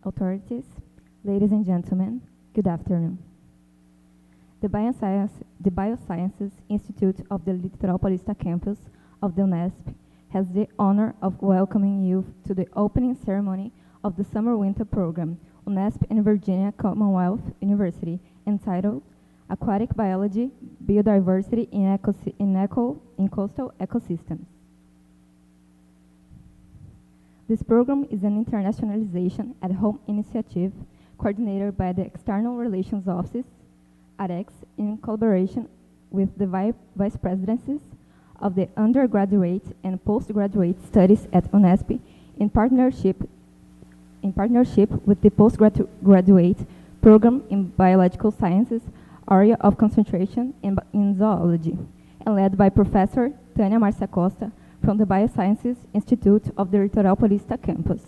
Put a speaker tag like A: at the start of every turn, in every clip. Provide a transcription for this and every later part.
A: authorities, ladies and gentlemen, good afternoon. The Biosciences Institute of the Litoral Paulista campus of the UNESP has the honor of welcoming you to the opening ceremony of the Summer-Winter Program, UNESP and Virginia Commonwealth University, entitled Aquatic Biology, Biodiversity in Coastal Ecosystems. This program is an internationalization at-home initiative coordinated by the External Relations Office, AREx, in collaboration with the Vice Presidencies of the Undergraduate and Postgraduate Studies at UNESP in partnership with the Postgraduate Program in Biological Sciences, area of concentration in Zoology, and led by Professor Tânia Marcia Costa from the Biosciences Institute of the Litoral Paulista campus.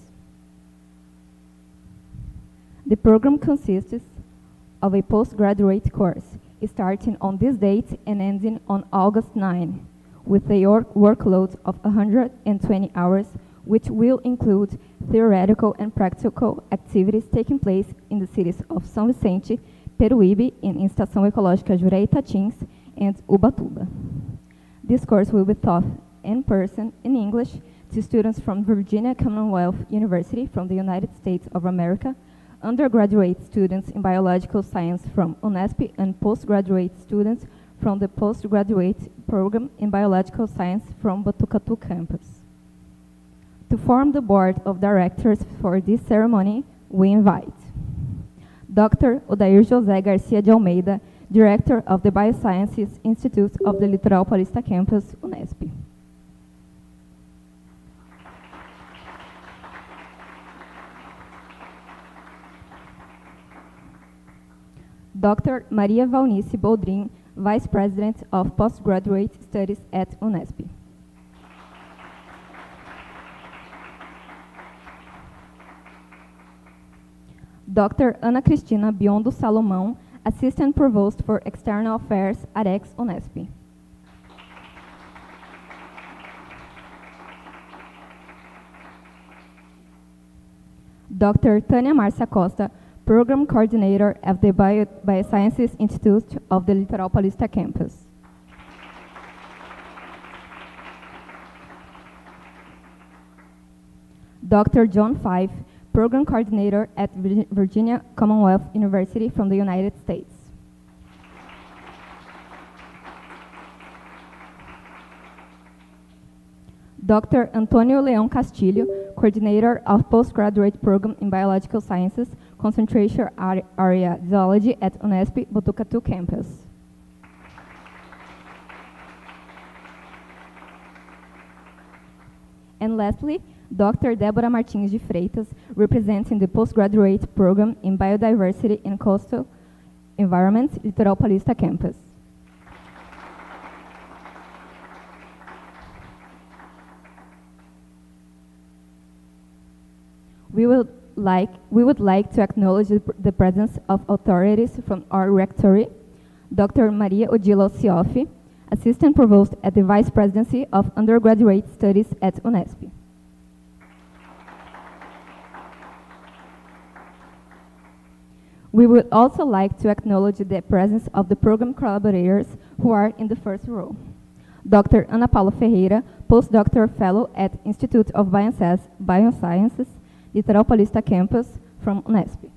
A: The program consists of a postgraduate course, starting on this date and ending on August 9, with a workload of 120 hours, which will include theoretical and practical activities taking place in the cities of São Vicente, Peruíbe, in Estação Ecológica Juré e Tatins, and Ubatuba. This course will be taught in person in English to students from Virginia Commonwealth University from the United States of America, undergraduate students in biological science from UNESP, and postgraduate students from the postgraduate program in biological science from Botucatu campus. To form the board of directors for this ceremony, we invite Dr. Odair José Garcia de Almeida, Director of the Biosciences Institute of the Litoral Paulista campus, UNESP. Dr. Maria Valnice Boldrin, Vice President of Postgraduate Studies at UNESP. Dr. Ana Cristina Biondo Salomão, Assistant Provost for External Affairs, AREx, UNESP. Dr. Tânia Marcia Costa, Program Coordinator of the Biosciences Institute of the Litoral Paulista campus. Dr. John Fife, Program Coordinator at Virginia Commonwealth University from the United States. Dr. Antonio Leão Castilho, Coordinator of Postgraduate Program in Biological Sciences, Concentration Area Zoology at UNESP Botucatu campus. And lastly, Dr. Débora Martins de Freitas, representing the Postgraduate Program in Biodiversity in Coastal Environments, Litoral Paulista campus. We would like to acknowledge the presence of authorities from our rectory, Dr. Maria Odila Ociofi, Assistant Provost at the Vice Presidency of Undergraduate Studies at UNESP. We would also like to acknowledge the presence of the program collaborators who are in the first row. Dr. Ana Paula Ferreira, Postdoctoral Fellow at Institute of Biosciences, Litoral Paulista campus from UNESP.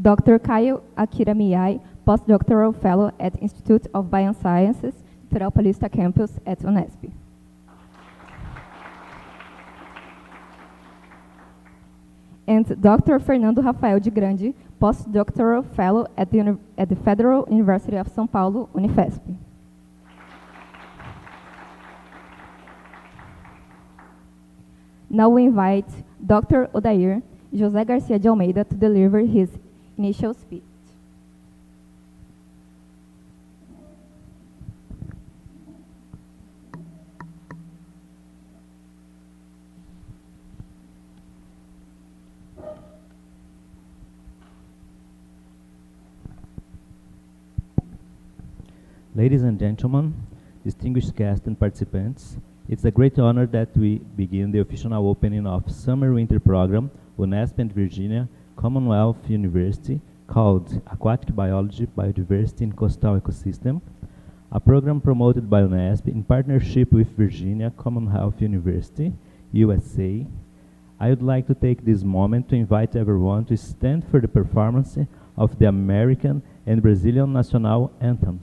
A: Dr. Caio Akira Miyai, Postdoctoral Fellow at Institute of Biosciences, Litoral Paulista campus at UNESP. And Dr. Fernando Rafael de Grande, Postdoctoral Fellow at the Federal University of São Paulo, Unifesp. Now we invite Dr. Odair José Garcia de Almeida to deliver his initial speech.
B: Ladies and gentlemen, distinguished guests and participants, It's a great honor that we begin the official opening of Summer-Winter Program, UNESP and Virginia Commonwealth University, called Aquatic Biology, Biodiversity in Coastal Ecosystems, a program promoted by UNESP in partnership with Virginia Commonwealth University, USA. I would like to take this moment to invite everyone to stand for the performance of the American and Brazilian national anthems.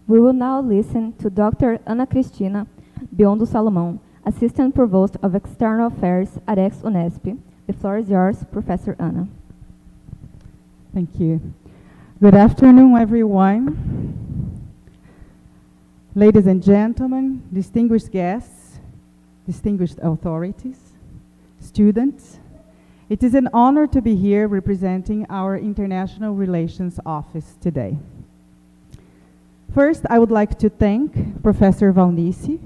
A: We will now listen to Dr. Ana Cristina Biondo Salomão, Assistant Provost of External Affairs, AREx UNESP. The floor is yours, Professor Ana.
C: Thank you. Good afternoon, everyone. Ladies and gentlemen, distinguished guests, distinguished authorities, students, it is an honor to be here representing our International Relations Office today. First, I would like to thank Professor Valnici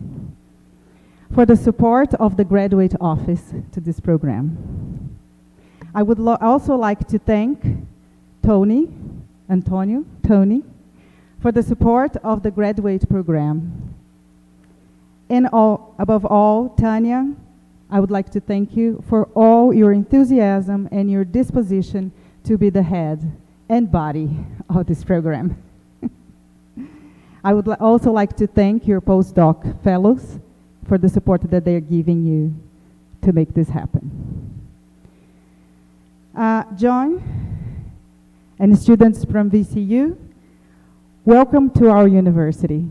C: for the support of the Graduate Office to this program. I would also like to thank Tony, for the support of the graduate program. And above all, Tânia I would like to thank you for all your enthusiasm and your disposition to be the head and body of this program. I would also like to thank your postdoc fellows for the support that they're giving you to make this happen. John and students from VCU, welcome to our university.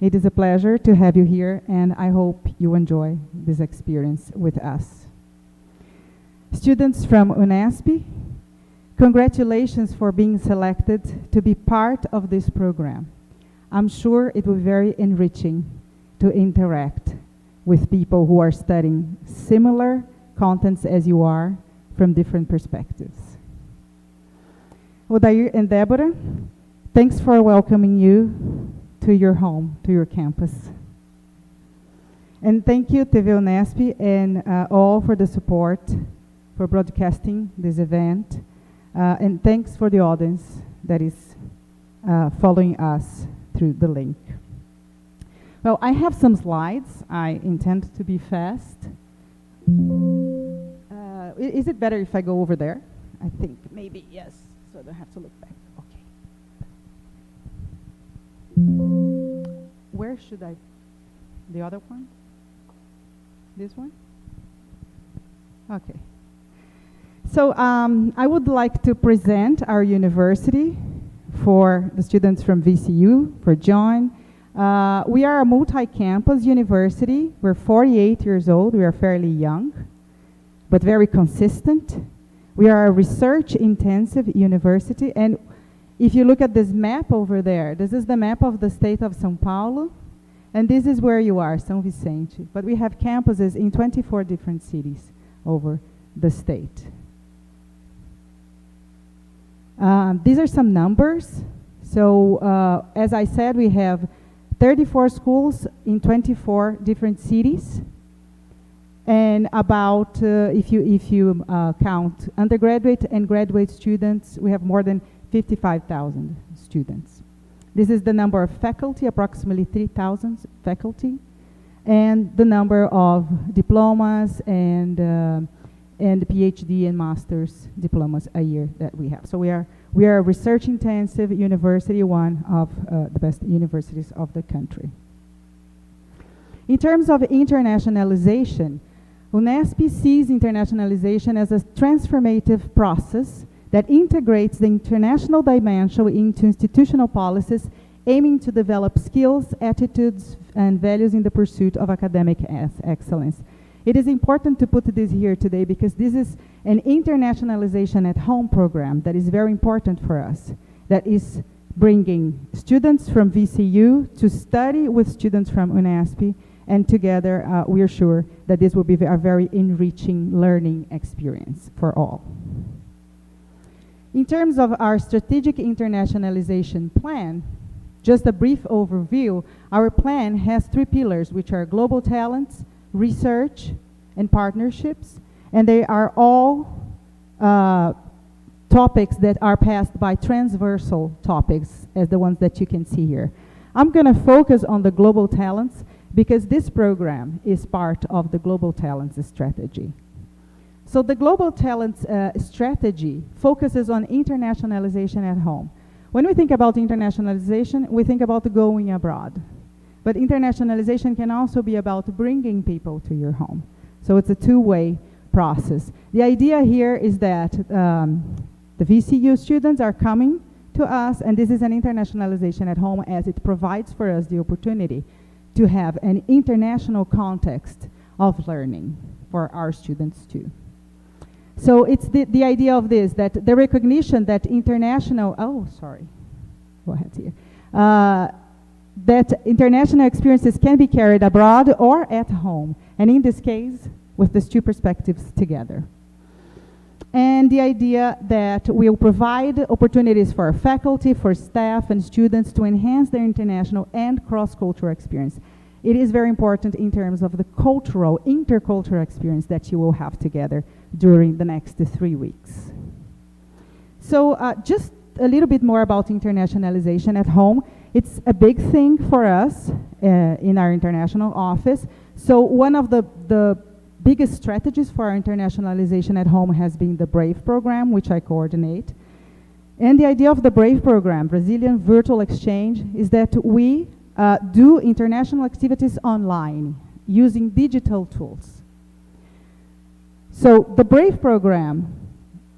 C: It is a pleasure to have you here, and I hope you enjoy this experience with us. Students from UNESP, congratulations for being selected to be part of this program. I'm sure it will be very enriching to interact with people who are studying similar contents as you are from different perspectives. Odair and Deborah, thanks for welcoming you to your home, to your campus. And thank you, TV Unesp, and all for the support for broadcasting this event. And thanks for the audience that is following us through the link. Well, I have some slides. I intend to be fast. Is it better if I go over there? I think maybe, yes, so I don't have to look back. Where should I? The other one? This one? Okay. So I would like to present our university for the students from VCU, for John. We are a multi-campus university. We're 48 years old. We are fairly young, but very consistent. We are a research-intensive university, and if you look at this map over there, this is the map of the state of São Paulo, and this is where you are, São Vicente. But we have campuses in 24 different cities over the state. These are some numbers. So, as I said, we have 34 schools in 24 different cities. And about, if you count undergraduate and graduate students, we have more than 55,000 students. This is the number of faculty, approximately 3,000 faculty, and the number of diplomas and PhD and master's diplomas a year that we have. So we are a research-intensive university, one of the best universities of the country. In terms of internationalization, UNESP sees internationalization as a transformative process that integrates the international dimension into institutional policies, aiming to develop skills, attitudes, and values in the pursuit of academic excellence. It is important to put this here today because this is an internationalization at home program that is very important for us, that is bringing students from VCU to study with students from UNESP, and together we are sure that this will be a very enriching learning experience for all. In terms of our strategic internationalization plan, just a brief overview, our plan has 3 pillars, which are global talents, research, and partnerships, and they are all topics that are passed by transversal topics, as the ones that you can see here. I'm going to focus on the global talents because this program is part of the global talents strategy. So the global talents strategy focuses on internationalization at home. When we think about internationalization, we think about going abroad. But internationalization can also be about bringing people to your home. So it's a two-way process. The idea here is that the VCU students are coming to us, and this is an internationalization at home as it provides for us the opportunity to have an international context of learning for our students too. So it's the idea of this, that the recognition that international, go ahead here. That international experiences can be carried abroad or at home, and in this case, with these two perspectives together. And the idea that we'll provide opportunities for faculty, for staff, and students to enhance their international and cross-cultural experience. It is very important in terms of the cultural, intercultural experience that you will have together during the next 3 weeks. So just a little bit more about internationalization at home. It's a big thing for us in our international office. So one of the biggest strategies for our internationalization at home has been the BRAVE program, which I coordinate. And the idea of the BRAVE program, Brazilian Virtual Exchange, is that we do international activities online using digital tools. So the BRAVE program,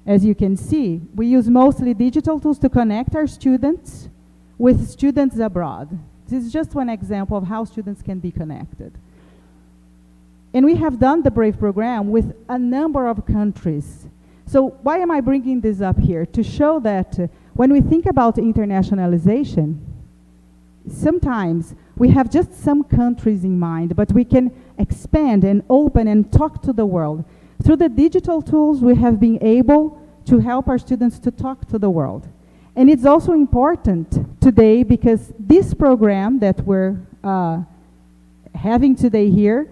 C: as you can see, we use mostly digital tools to connect our students with students abroad. This is just one example of how students can be connected. And we have done the BRAVE program with a number of countries. So why am I bringing this up here? To show that when we think about internationalization, sometimes we have just some countries in mind, but we can expand and open and talk to the world. Through the digital tools, we have been able to help our students to talk to the world. And it's also important today because this program that we're having today here,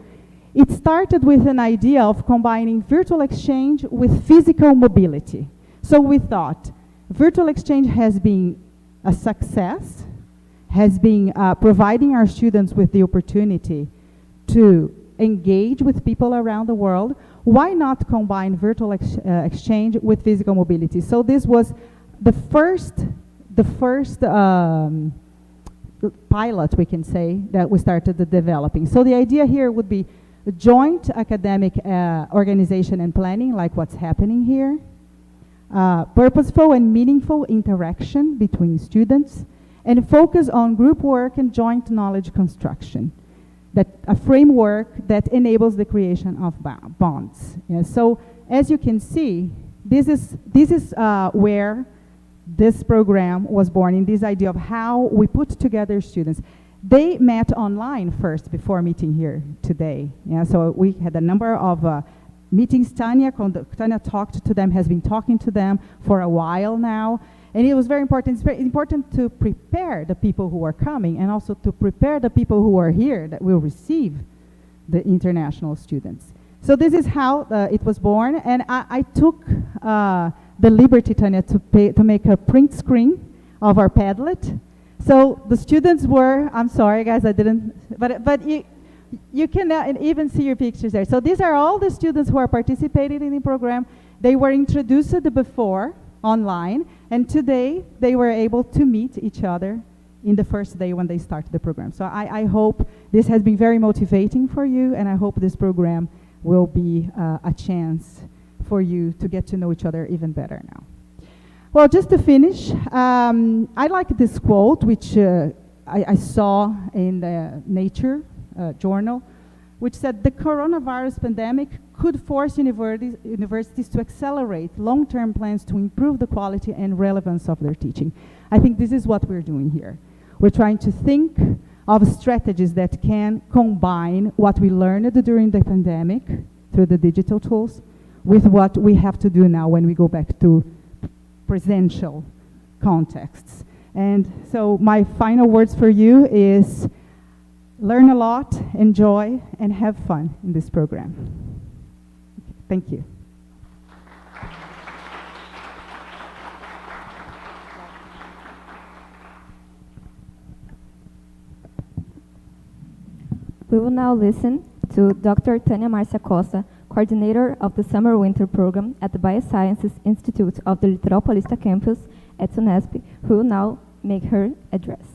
C: it started with an idea of combining virtual exchange with physical mobility. So we thought virtual exchange has been a success, has been providing our students with the opportunity to engage with people around the world. Why not combine virtual exchange with physical mobility? So this was the first pilot, we can say, that we started developing. So the idea here would be a joint academic organization and planning, like what's happening here, purposeful and meaningful interaction between students, and focus on group work and joint knowledge construction. That a framework that enables the creation of bonds. Yeah, so as you can see, this is where this program was born, in this idea of how we put together students. They met online first before meeting here today. Yeah, so we had a number of meetings. Tanya talked to them, has been talking to them for a while now. And it was very important. It's very important to prepare the people who are coming and also to prepare the people who are here that will receive the international students. So this is how it was born. And I took the liberty, Tanya, to make a print screen of our Padlet. So the students were, I'm sorry guys, I didn't, but you can even see your pictures there. So these are all the students who are participating in the program. They were introduced before online, and today they were able to meet each other in the first day when they started the program. So I hope this has been very motivating for you, and I hope this program will be a chance for you to get to know each other even better now. Well, just to finish, I like this quote, which I saw in the Nature journal, which said, the coronavirus pandemic could force universities to accelerate long-term plans to improve the quality and relevance of their teaching. I think this is what we're doing here. We're trying to think of strategies that can combine what we learned during the pandemic through the digital tools with what we have to do now when we go back to presential contexts. And so my final words for you is learn a lot, enjoy, and have fun in this program. Thank you.
A: We will now listen to Dr. Tânia Marcia Costa, coordinator of the Summer-Winter program at the Biosciences Institute of the Litoral Paulista campus at UNESP, who will now make her address.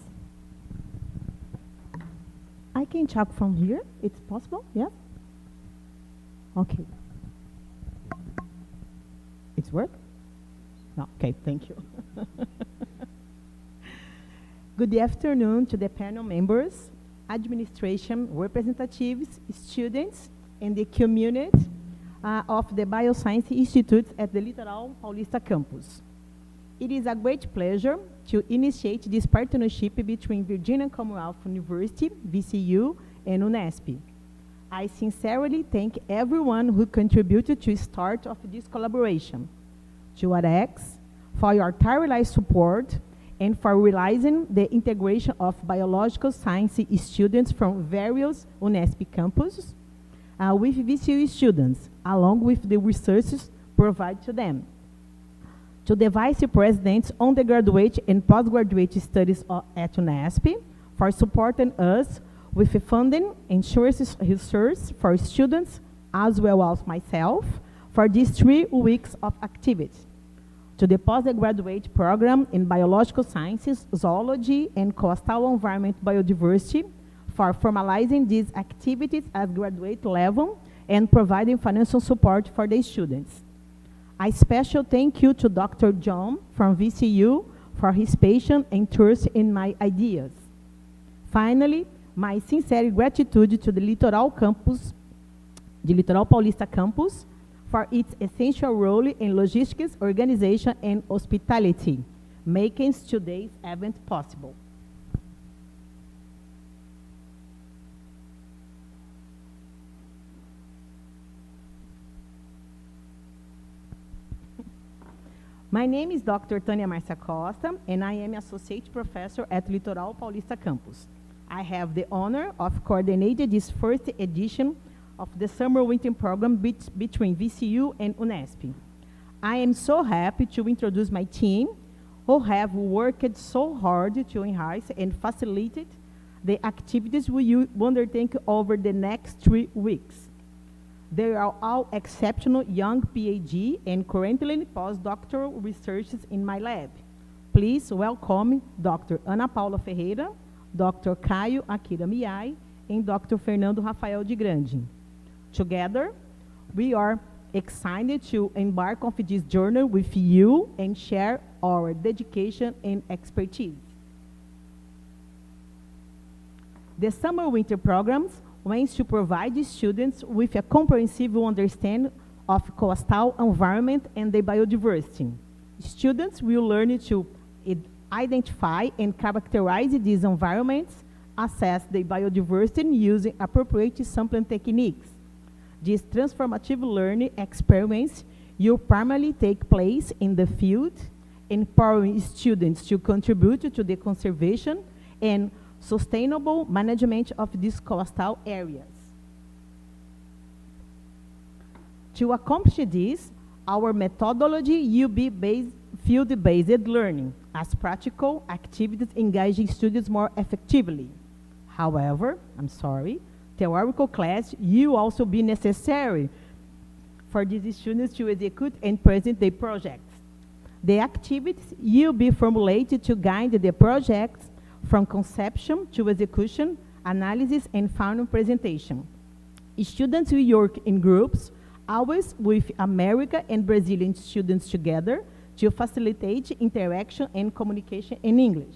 D: I can talk from here. It's possible? Yeah? Okay. It's work? No. Okay, thank you. Good afternoon to the panel members, administration, representatives, students, and the community of the Bioscience Institute at the Litoral Paulista campus. It is a great pleasure to initiate this partnership between Virginia Commonwealth University, VCU, and UNESP. I sincerely thank everyone who contributed to the start of this collaboration, to AREx for your tireless support and for realizing the integration of biological science students from various UNESP campuses with VCU students, along with the resources provided to them. To the Vice Presidents on the Graduate and Postgraduate Studies at UNESP for supporting us with funding and resources for students as well as myself, for these 3 weeks of activity. To the postgraduate program in Biological Sciences, Zoology, and Coastal Environment Biodiversity for formalizing these activities at graduate level and providing financial support for the students. A special thank you to Dr. John from VCU for his patience and trust in my ideas. Finally, my sincere gratitude to the Litoral Paulista campus for its essential role in logistics, organization, and hospitality, making today's event possible. My name is Dr. Tânia Marcia Costa, and I am Associate Professor at Litoral Paulista campus. I have the honor of coordinating this first edition of the summer-winter program between VCU and UNESP. I am so happy to introduce my team, who have worked so hard to enhance and facilitate the activities we will undertake over the next 3 weeks. They are all exceptional young PhD and currently postdoctoral researchers in my lab. Please welcome Dr. Ana Paula Ferreira, Dr. Caio Akira Miai, and Dr. Fernando Rafael de Grande. Together, we are excited to embark on this journey with you and share our dedication and expertise. The summer-winter programs aims to provide students with a comprehensive understanding of coastal environment and the biodiversity. Students will learn to identify and characterize these environments, assess the biodiversity using appropriate sampling techniques. This transformative learning experience will primarily take place in the field, empowering students to contribute to the conservation and sustainable management of these coastal areas. To accomplish this, our methodology will be field-based learning, as practical activities engaging students more effectively. However, theoretical class will also be necessary for these students to execute and present their projects. The activities will be formulated to guide the projects from conception to execution, analysis, and final presentation. Students will work in groups, always with American and Brazilian students together, to facilitate interaction and communication in English.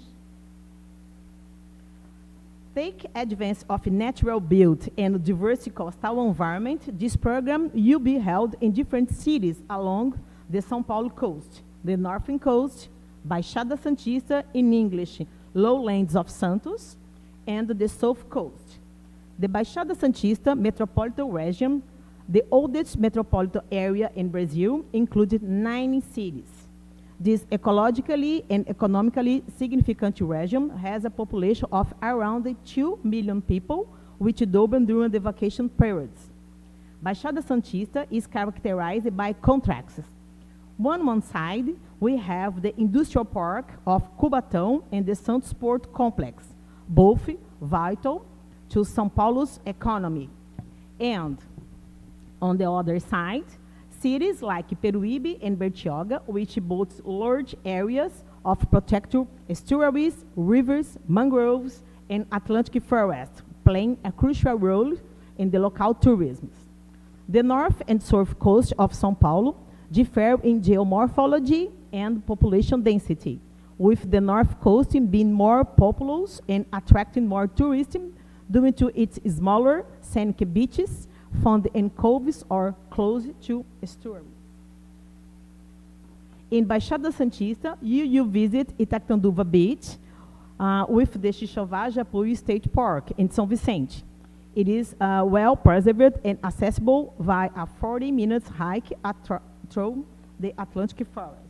D: Take advantage of natural built and diverse coastal environment. This program will be held in different cities along the São Paulo coast, the northern coast, Baixada Santista in English, Lowlands of Santos, and the South Coast. The Baixada Santista metropolitan region, the oldest metropolitan area in Brazil, included 9 cities. This ecologically and economically significant region has a population of around 2 million people, which doubled during the vacation periods. Baixada Santista is characterized by contrasts. On one side, we have the industrial park of Cubatão and the Santos Port Complex, both vital to São Paulo's economy. And on the other side, cities like Peruíbe and Bertioga, which boast large areas of protected estuaries, rivers, mangroves, and Atlantic forest, playing a crucial role in the local tourism. The north and south coast of São Paulo differ in geomorphology and population density, with the north coast being more populous and attracting more tourists due to its smaller scenic beaches found in coves or close to estuaries. In Baixada Santista, you visit Itacanduva Beach with the Xixová Japuí State Park in São Vicente. It is well preserved and accessible via a 40-minute hike through the Atlantic forest.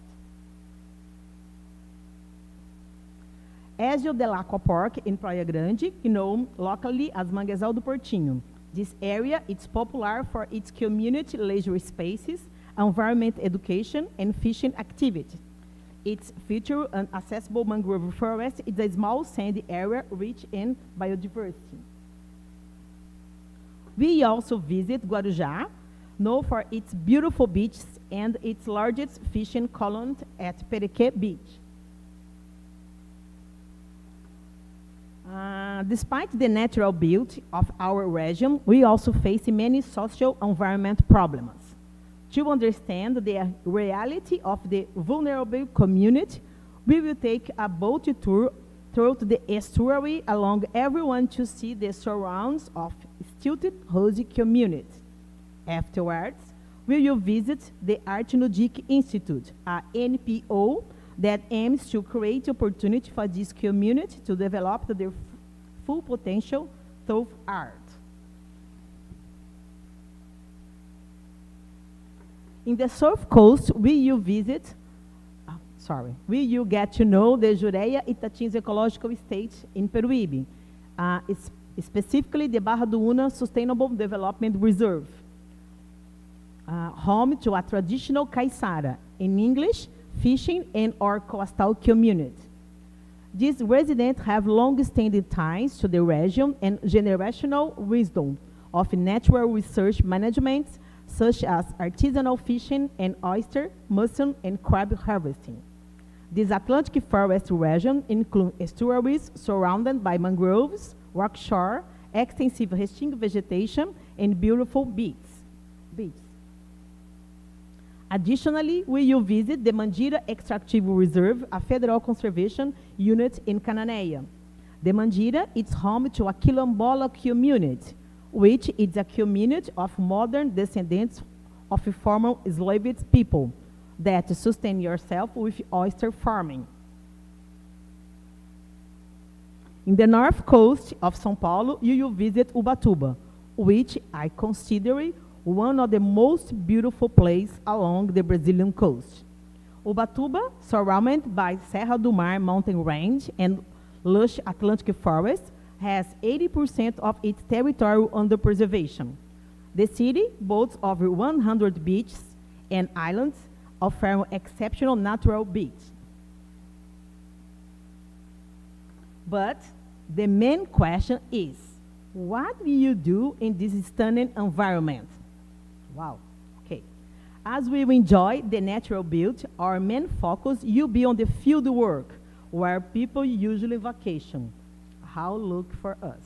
D: Ezio del Aqua Park in Praia Grande, known locally as Manguezal do Portinho. This area is popular for its community leisure spaces, environment education, and fishing activities. Its feature an accessible mangrove forest is a small sandy area rich in biodiversity. we also visit Guarujá, known for its beautiful beaches and its largest fishing colony at Perequê Beach. Despite the natural beauty of our region, we also face many social environment problems. To understand the reality of the vulnerable community, we will take a boat tour through the estuary along everyone to see the surrounds of stilted Rose community. Afterwards, we will visit the Artinogic Institute, a NPO that aims to create opportunity for this community to develop their full potential through art. In the South Coast, we will get to know the Jureia Itatins Ecological Estate in Peruíbe, specifically the Barra do Una Sustainable Development Reserve, home to a traditional caiçara, in English, fishing and or coastal community. These residents have long-standing ties to the region and generational wisdom of natural research management, such as artisanal fishing and oyster, mussel, and crab harvesting. This Atlantic forest region includes estuaries surrounded by mangroves, rock shore, extensive resting vegetation, and beautiful beaches. Additionally, we will visit the Mandira Extractive Reserve, a federal conservation unit in Cananéia. The Mandira is home to a quilombola community, which is a community of modern descendants of former enslaved people that sustain yourself with oyster farming. In the north coast of São Paulo, you will visit Ubatuba, which I consider one of the most beautiful places along the Brazilian coast. Ubatuba, surrounded by Serra do Mar mountain range and lush Atlantic forest, has 80% of its territory under preservation. The city boasts over 100 beaches and islands, offering exceptional natural beaches. But the main question is, what will you do in this stunning environment? Wow, okay. As we enjoy the natural beauty, our main focus will be on the field work, where people usually vacation. How look for us?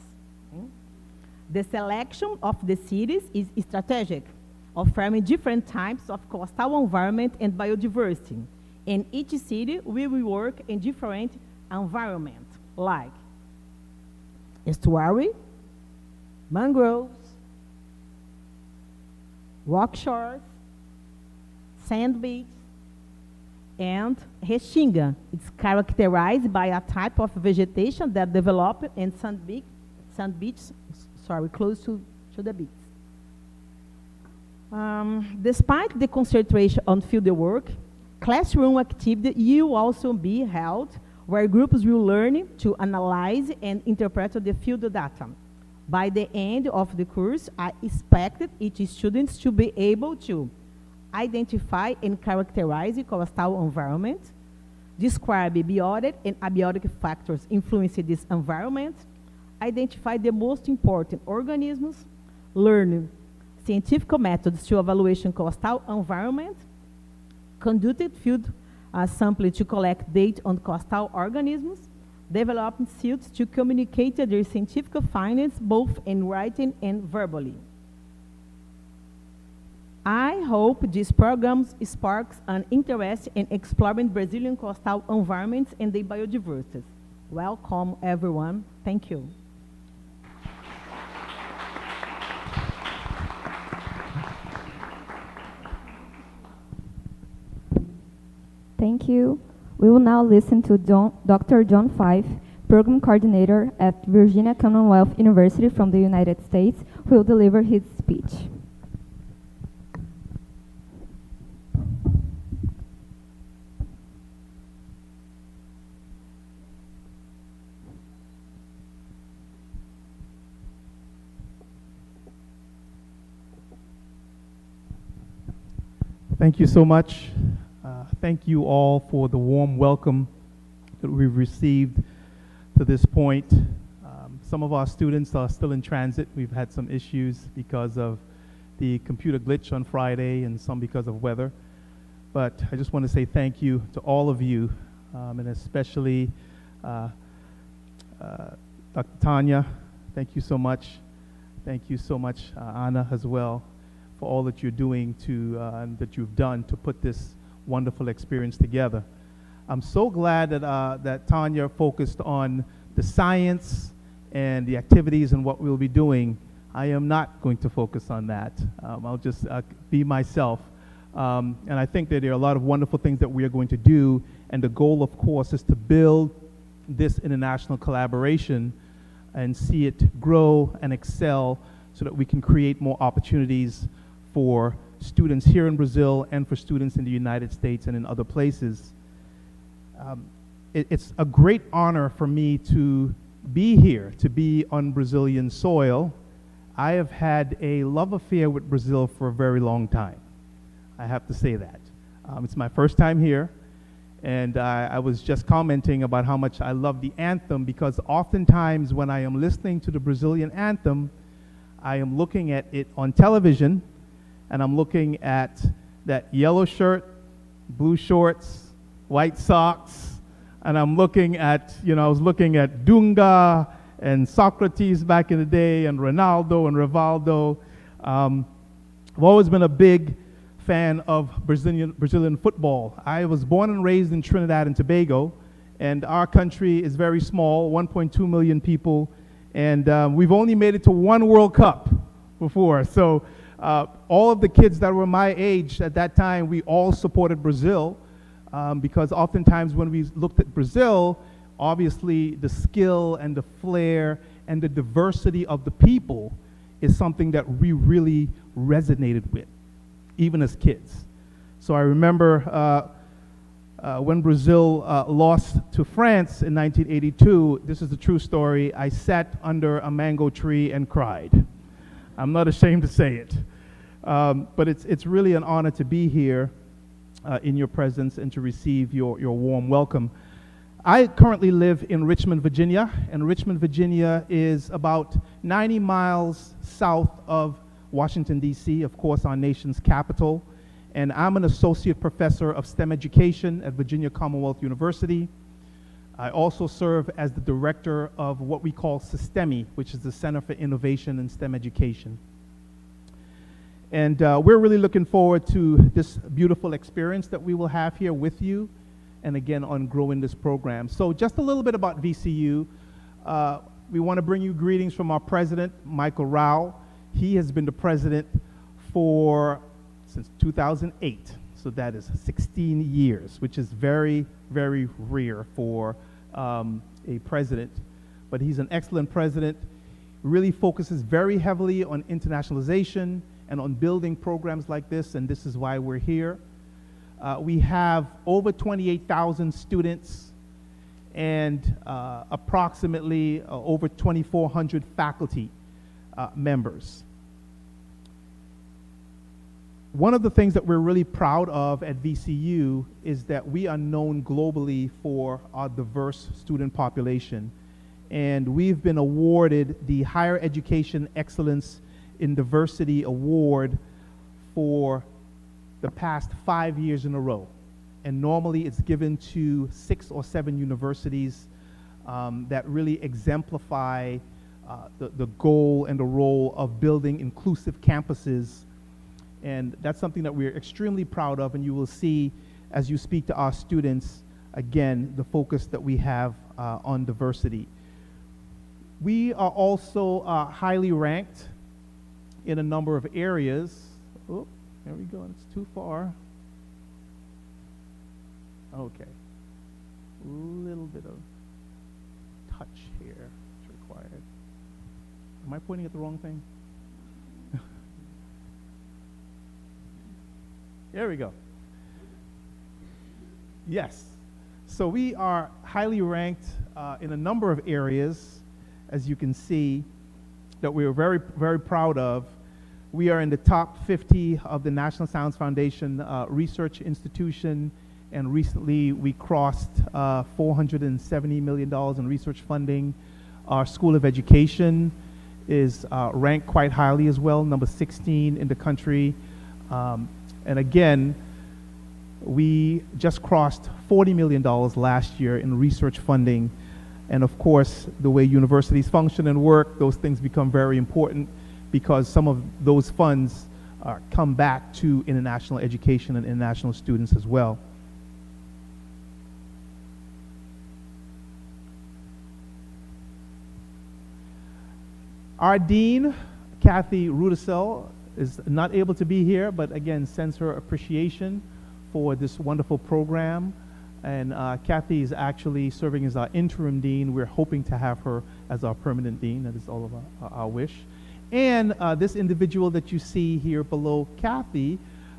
D: The selection of the cities is strategic, offering different types of coastal environment and biodiversity. In each city, we will work in different environments, like estuary, mangroves, rock shores, sand beaches, and restinga. It's characterized by a type of vegetation that develop in sand beaches, close to the beach. Despite the concentration on field work, classroom activity will also be held where groups will learn to analyze and interpret the field data. By the end of the course, I expected each student to be able to identify and characterize the coastal environment, describe biotic and abiotic factors influencing this environment, identify the most important organisms, learn scientific methods to evaluation coastal environment, conducted field sampling to collect data on coastal organisms, developing suits to communicate their scientific findings both in writing and verbally. I hope this program sparks an interest in exploring Brazilian coastal environments and their biodiversity. Welcome, everyone. Thank you.
A: Thank you. We will now listen to Dr. John Fife, Program Coordinator at Virginia Commonwealth University from the United States, who will deliver his speech.
E: Thank you so much. Thank you all for the warm welcome that we've received to this point. Some of our students are still in transit. We've had some issues because of the computer glitch on Friday and some because of weather. But I just want to say thank you to all of you, and especially Dr. Tanya. Thank you so much. Thank you so much, Anna, as well, for all that you're doing and that you've done to put this wonderful experience together. I'm so glad that Tanya focused on the science and the activities and what we'll be doing. I am not going to focus on that. I'll just be myself. And I think that there are a lot of wonderful things that we are going to do, and the goal, of course, is to build this international collaboration and see it grow and excel so that we can create more opportunities for students here in Brazil and for students in the United States and in other places. It's a great honor for me to be here, to be on Brazilian soil. I have had a love affair with Brazil for a very long time. I have to say that. It's my first time here, and I was just commenting about how much I love the anthem, because oftentimes when I am listening to the Brazilian anthem, I am looking at it on television, and I'm looking at that yellow shirt, blue shorts, white socks, and I'm looking at, I was looking at Dunga and Socrates back in the day, and Ronaldo and Rivaldo. I've always been a big fan of Brazilian football. I was born and raised in Trinidad and Tobago, and our country is very small, 1.2 million people, and we've only made it to one World Cup before. So all of the kids that were my age at that time, we all supported Brazil, because oftentimes when we looked at Brazil, obviously the skill and the flair and the diversity of the people is something that we really resonated with, even as kids. So I remember when Brazil lost to France in 1982, this is a true story, I sat under a mango tree and cried. I'm not ashamed to say it. But it's really an honor to be here in your presence and to receive your warm welcome. I currently live in Richmond, Virginia, and Richmond, Virginia is about 90 miles south of Washington, D.C., of course, our nation's capital. And I'm an associate professor of STEM education at Virginia Commonwealth University. I also serve as the director of what we call SYSTEMI, which is the Center for Innovation in STEM Education. And we're really looking forward to this beautiful experience that we will have here with you, and again, on growing this program. So just a little bit about VCU. We want to bring you greetings from our president, Michael Rao. He has been the president since 2008. So that is 16 years, which is very, very rare for a president. But he's an excellent president, really focuses very heavily on internationalization and on building programs like this, and this is why we're here. We have over 28,000 students and approximately over 2,400 faculty members. One of the things that we're really proud of at VCU is that we are known globally for our diverse student population. And we've been awarded the Higher Education Excellence in Diversity Award for the past 5 years in a row. And normally it's given to 6 or 7 universities that really exemplify the goal and the role of building inclusive campuses. And that's something that we're extremely proud of, and you will see as you speak to our students, again, the focus that we have on diversity. We are also highly ranked in a number of areas. Oh, there we go, it's too far. Okay, a little bit of touch here is required. Am I pointing at the wrong thing? There we go. Yes. So we are highly ranked in a number of areas, as you can see, that we are very, very proud of. We are in the top 50 of the National Science Foundation Research Institution, and recently we crossed $470 million in research funding. Our School of Education is ranked quite highly as well, number 16 in the country. And again, we just crossed $40 million last year in research funding. And of course, the way universities function and work, those things become very important because some of those funds come back to international education and international students as well. Our Dean, Kathy Rudisell, is not able to be here, but again, sends her appreciation for this wonderful program. And Kathy is actually serving as our interim dean. We're hoping to have her as our permanent dean. That is all of our wish. And this individual that you see here below Kathy,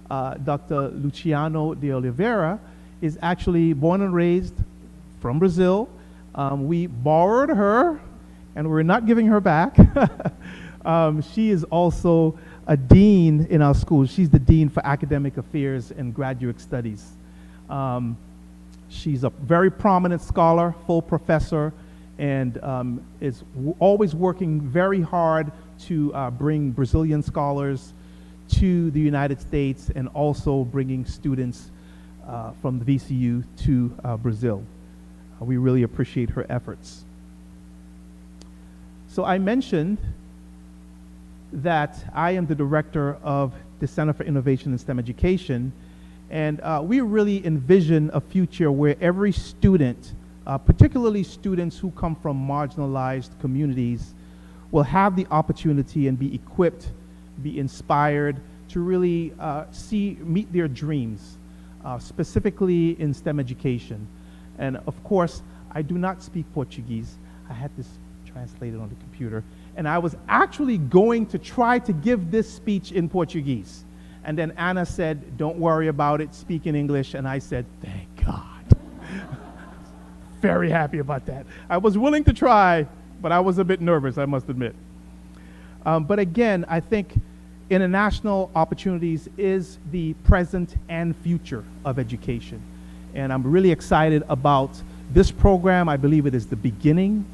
E: Dr. Luciano de Oliveira, is actually born and raised from Brazil. We borrowed her, and we're not giving her back. She is also a dean in our school. She's the dean for academic affairs and graduate studies. She's a very prominent scholar, full professor, and is always working very hard to bring Brazilian scholars to the United States and also bringing students from the VCU to Brazil. We really appreciate her efforts. So I mentioned that I am the director of the Center for Innovation in STEM Education, and we really envision a future where every student, particularly students who come from marginalized communities, will have the opportunity and be equipped, be inspired to really meet their dreams, specifically in STEM education. And of course, I do not speak Portuguese. I had this translated on the computer. And I was actually going to try to give this speech in Portuguese. And then Anna said, don't worry about it, speak in English. And I said, thank God. Very happy about that. I was willing to try, but I was a bit nervous, I must admit. But again, I think international opportunities is the present and future of education. And I'm really excited about this program. I believe it is the beginning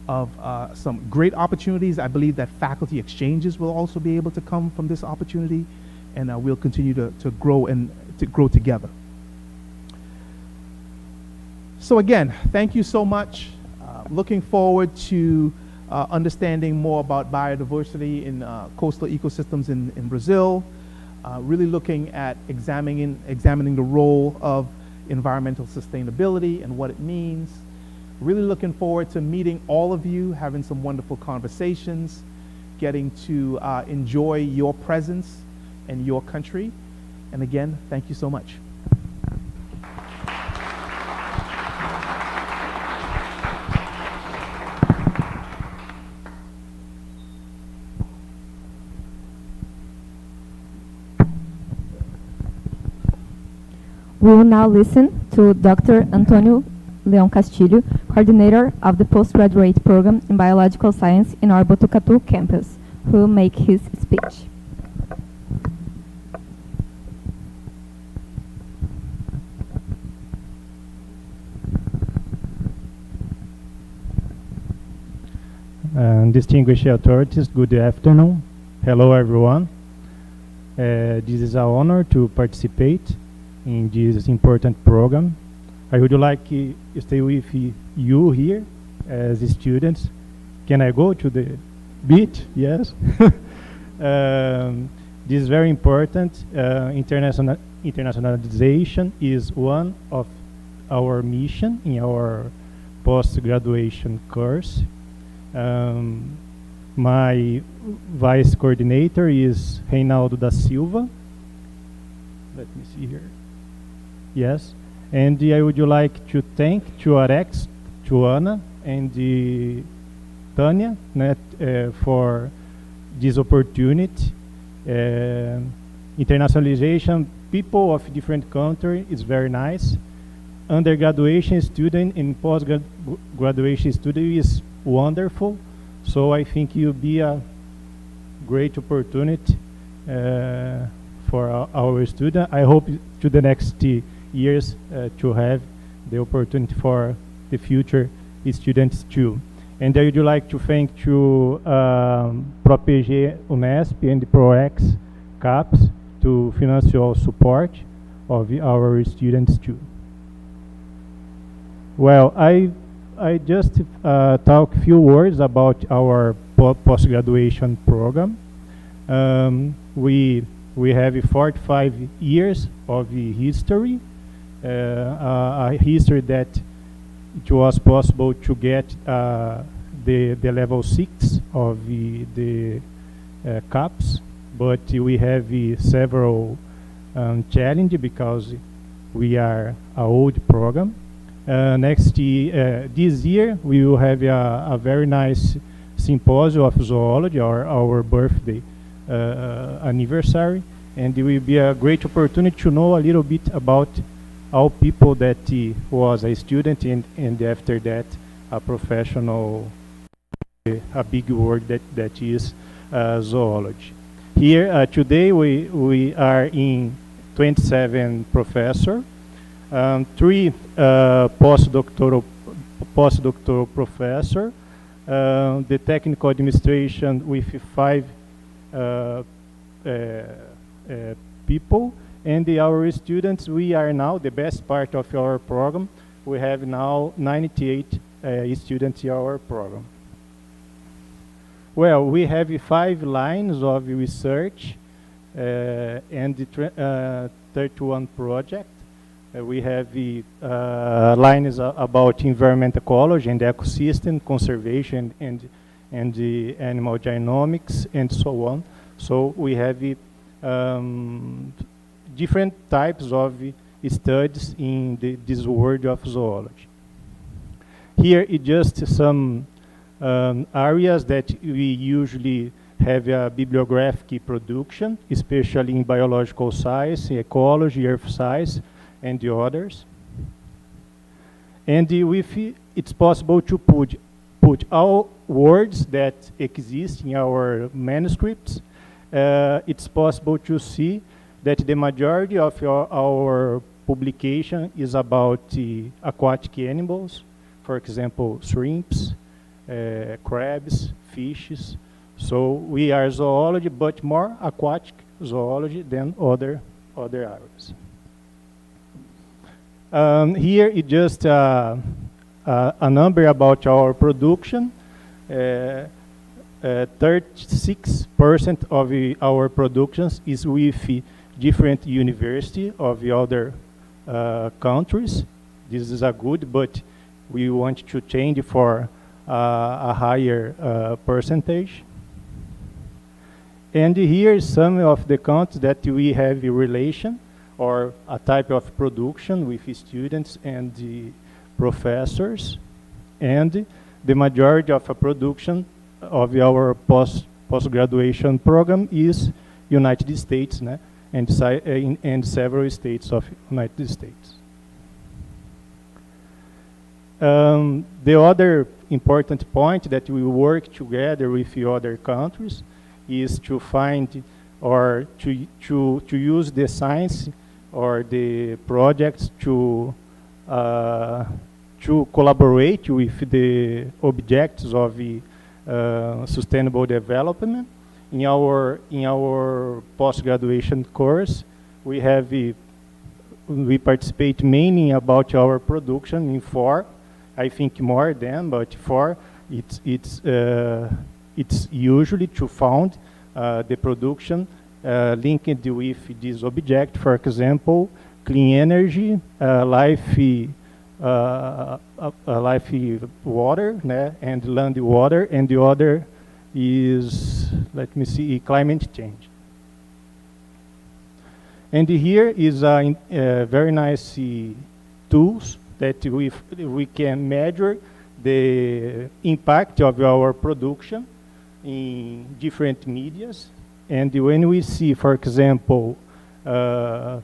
E: of some great opportunities. I believe that faculty exchanges will also be able to come from this opportunity, and we'll continue to grow and to grow together. So again, thank you so much. Looking forward to understanding more about biodiversity in coastal ecosystems in Brazil. Really looking at examining the role of environmental sustainability and what it means. Really looking forward to meeting all of you, having some wonderful conversations, getting to enjoy your presence and your country. And again, thank you so much.
A: We will now listen to Dr. Antonio Leão Castilho, coordinator of the postgraduate program in biological science in our Botucatu campus, who will make his speech.
F: Distinguished authorities, good afternoon. Hello, everyone. This is an honor to participate in this important program. I would like to stay with you here as students. Can I go to the beach? Yes. This is very important. Internationalization is one of our mission in our post-graduation course. My vice coordinator is Reinaldo da Silva. Let me see here. Yes. And I would like to thank to AREx, to Anna, and Tânia for this opportunity. Internationalization, people of different countries is very nice. Undergraduation student and post-graduation student is wonderful. So I think it will be a great opportunity for our students. I hope to the next years to have the opportunity for the future students too. And I would like to thank to Pro-PG Unesp and Pro-Ex CAPS to financial support of our students too. Well, I just talk a few words about our post-graduation program. We have 45 years of history, a history that it was possible to get the level 6 of the CAPS, but we have several challenges because we are an old program. This year we will have a very nice symposium of zoology, our birthday anniversary, and it will be a great opportunity to know a little bit about all people that was a student and after that a professional, a big word that is zoology. Here today we are in 27 professors, 3 postdoctoral professor, the technical administration with 5 people, and our students. We are now the best part of our program. We have now 98 students in our program. Well, we have 5 lines of research and 31 projects. We have lines about environmental ecology and ecosystem conservation and the animal genomics and so on. So we have different types of studies in this world of zoology. Here is just some areas that we usually have a bibliographic production, especially in biological science, ecology, earth science, and the others. And it's possible to put all words that exist in our manuscripts. It's possible to see that the majority of our publication is about aquatic animals, for example, shrimps, crabs, fishes. So we are zoology, but more aquatic zoology than other areas. Here is just a number about our production. 36% of our productions is with different universities of the other countries. This is a good, but we want to change for a higher percentage. And here is some of the countries that we have a relation or a type of production with students and the professors. And the majority of a production of our post-graduation program is United States, né? And several states of United States. The other important point that we work together with the other countries is to find or to use the science or the projects to collaborate with the objectives of the sustainable development. In our post-graduation course, we participate mainly about our production in 4, I think more than, but 4. It's usually to found the production linked with this object. For example, clean energy, life water, né, and land water, and the other is, let me see, climate change. And here is a very nice tools that we can measure the impact of our production in different medias. And when we see, for example, the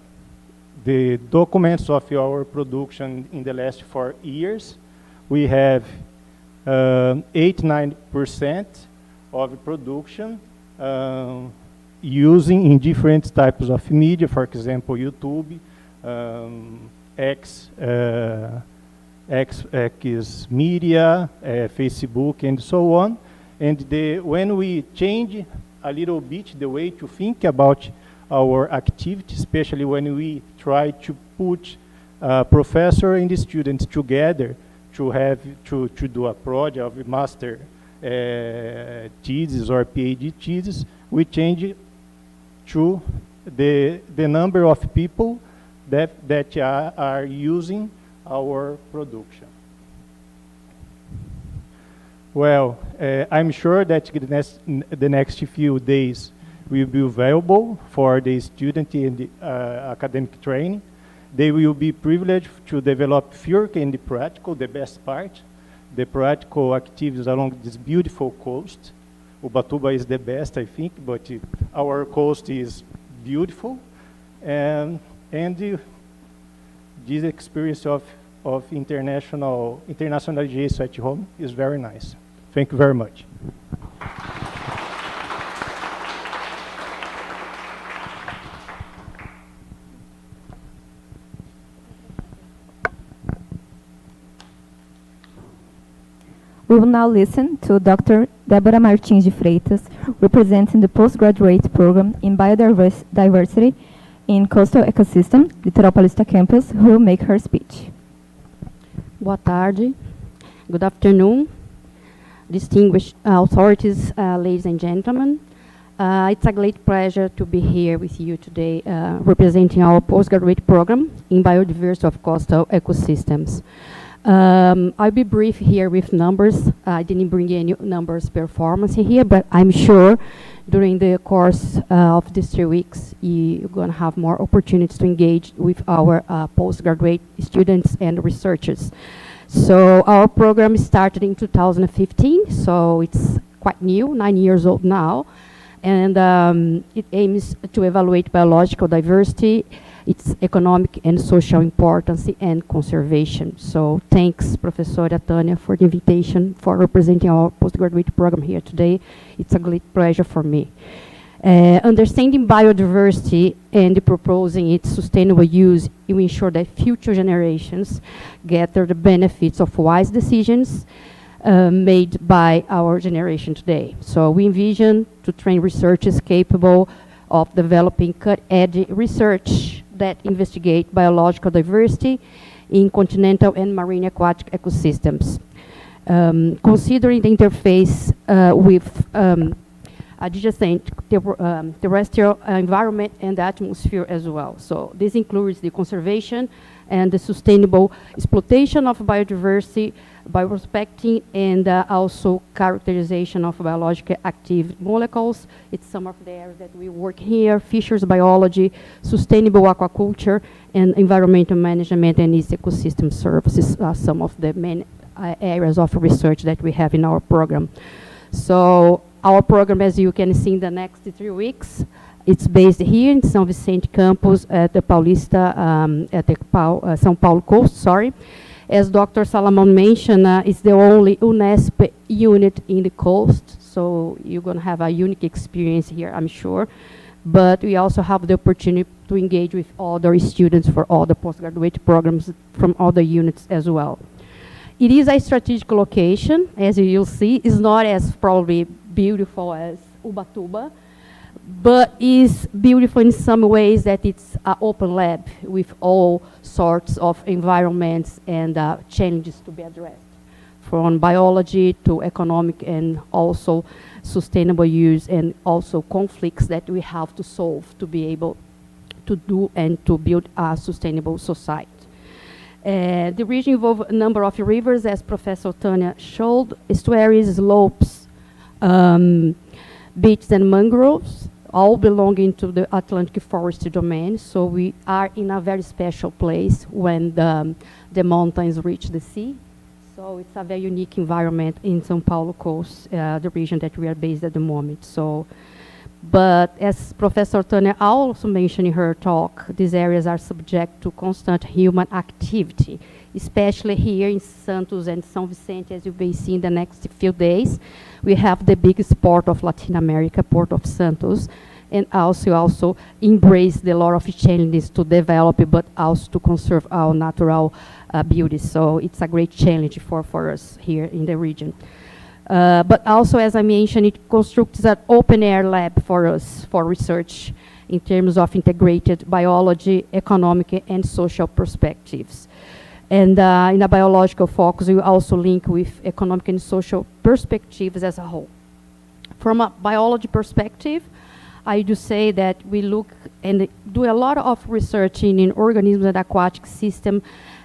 F: documents of our production in the last 4 years, we have 89% of production using in different types of media, for example, YouTube, X, X media, Facebook, and so on. And when we change a little bit the way to think about our activity, especially when we try to put professor and the students together to do a project of master thesis or PhD thesis, we change to the number of people that are using our production. Well, I'm sure that the next few days will be available for the student in the academic training. They will be privileged to develop theory and the practical, the best part, the practical activities along this beautiful coast. Ubatuba is the best, I think, but our coast is beautiful. And this experience of internationalization at home is very nice. Thank you very much.
A: We will now listen to Dr. Débora Martins de Freitas, representing the postgraduate program in biodiversity in coastal ecosystem, Litoral Paulista campus, who will make her speech.
G: Boa tarde. Good afternoon, distinguished authorities, ladies and gentlemen. It's a great pleasure to be here with you today, representing our postgraduate program in biodiversity of coastal ecosystems. I'll be brief here with numbers. I didn't bring any numbers performance here, but I'm sure during the course of these 3 weeks, you're going to have more opportunities to engage with our postgraduate students and researchers. So our program started in 2015, so it's quite new, 9 years old now. And it aims to evaluate biological diversity, its economic and social importance and conservation. So thanks, Professora Tânia, for the invitation, for representing our postgraduate program here today. It's a great pleasure for me. Understanding biodiversity and proposing its sustainable use will ensure that future generations gather the benefits of wise decisions made by our generation today. So we envision to train researchers capable of developing cut-edge research that investigate biological diversity in continental and marine aquatic ecosystems. Considering the interface with adjacent terrestrial environment and the atmosphere as well. So this includes the conservation and the sustainable exploitation of biodiversity by respecting and also characterization of biologically active molecules. It's some of the areas that we work here: fisheries biology, sustainable aquaculture, and environmental management and its ecosystem services, some of the main areas of research that we have in our program. So our program, as you can see in the next 3 weeks, it's based here in São Vicente campus at the Paulista, at the São Paulo coast, sorry. As Dr. Salomon mentioned, it's the only UNESP unit in the coast, so you're going to have a unique experience here, I'm sure. But we also have the opportunity to engage with other students for all the postgraduate programs from other units as well. It is a strategic location, as you'll see. It's not as probably beautiful as Ubatuba, but is beautiful in some ways that it's an open lab with all sorts of environments and challenges to be addressed, from biology to economic and also sustainable use, and also conflicts that we have to solve to be able to do and to build a sustainable society. The region involves a number of rivers, as Professor Tânia showed, estuaries, slopes, beaches and mangroves, all belonging to the Atlantic forest domain. So we are in a very special place when the mountains reach the sea. So it's a very unique environment in São Paulo coast, the region that we are based at the moment. So, but as Professor Tânia also mentioned in her talk, these areas are subject to constant human activity, especially here in Santos and São Vicente, as you may see in the next few days. We have the biggest port of Latin America, Port of Santos, and also embrace the lot of challenges to develop, but also to conserve our natural beauty. So it's a great challenge for us here in the region. But also, as I mentioned, it constructs an open-air lab for us for research in terms of integrated biology, economic, and social perspectives. And in a biological focus, we also link with economic and social perspectives as a whole. From a biology perspective, I do say that we look and do a lot of research in organisms and aquatic system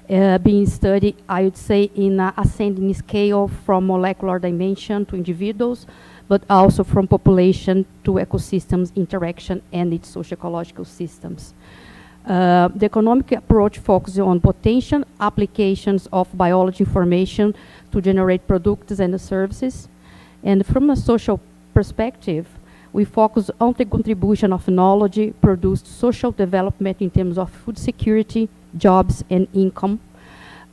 G: being studied, I would say, in an ascending scale from molecular dimension to individuals, but also from population to ecosystems interaction and its socio-ecological systems. The economic approach focuses on potential applications of biology information to generate products and services. And from a social perspective, we focus on the contribution of knowledge produced social development in terms of food security, jobs, and income,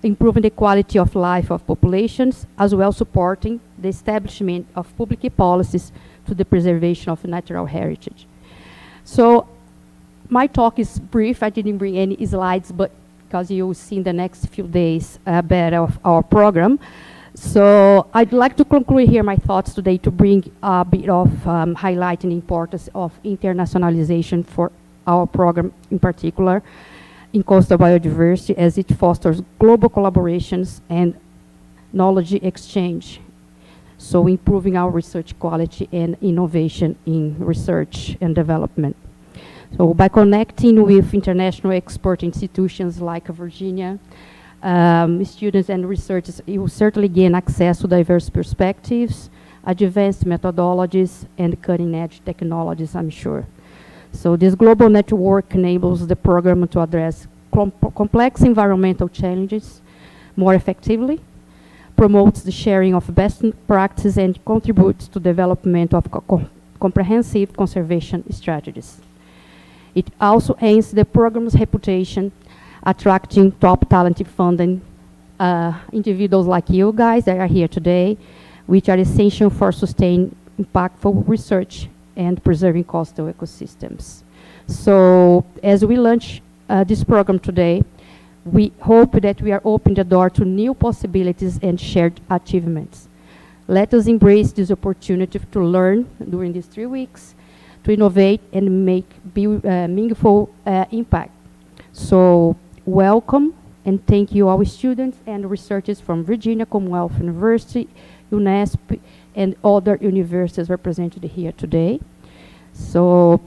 G: improving the quality of life of populations, as well supporting the establishment of public policies to the preservation of natural heritage. So my talk is brief. I didn't bring any slides, but because you will see in the next few days better of our program. So I'd like to conclude here my thoughts today to bring a bit of highlighting the importance of internationalization for our program in particular in coastal biodiversity, as it fosters global collaborations and knowledge exchange. So improving our research quality and innovation in research and development. So by connecting with international expert institutions like Virginia, students and researchers, you will certainly gain access to diverse perspectives, advanced methodologies, and cutting-edge technologies, I'm sure. So this global network enables the program to address complex environmental challenges more effectively, promotes the sharing of best practices, and contributes to development of comprehensive conservation strategies. It also aims the program's reputation, attracting top talented funding individuals like you guys that are here today, which are essential for sustained impactful research and preserving coastal ecosystems. So as we launch this program today, we hope that we are opening the door to new possibilities and shared achievements. Let us embrace this opportunity to learn during these 3 weeks, to innovate and make meaningful impact. So welcome and thank you all students and researchers from Virginia Commonwealth University, UNESP, and other universities represented here today. So,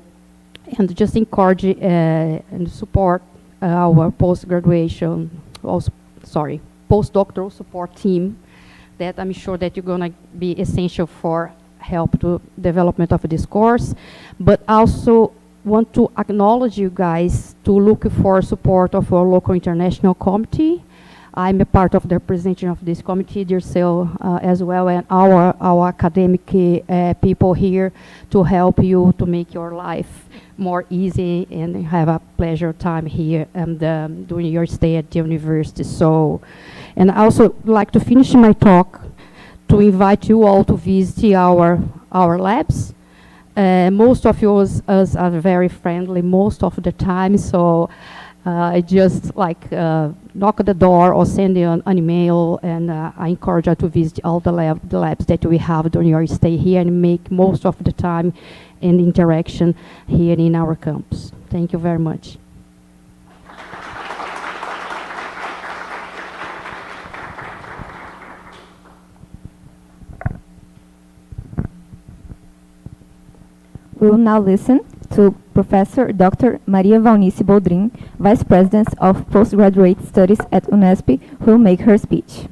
G: and just encourage and support our postdoctoral support team that I'm sure that you're gonna be essential for help to development of this course, but also want to acknowledge you guys to look for support of our local international committee. I'm a part of the representation of this committee, yourself as well, and our academic people here to help you to make your life more easy and have a pleasure time here and during your stay at the university. So, and I also like to finish my talk to invite you all to visit our labs. Most of us are very friendly most of the time, so I just like knock at the door or send you an email, and I encourage you to visit all the labs that we have during your stay here and make most of the time and interaction here in our campus. Thank you very much.
A: We will now listen to Professor Dr. Maria Valnice Boldrin, Vice President of Postgraduate Studies at UNESP, who will make her speech.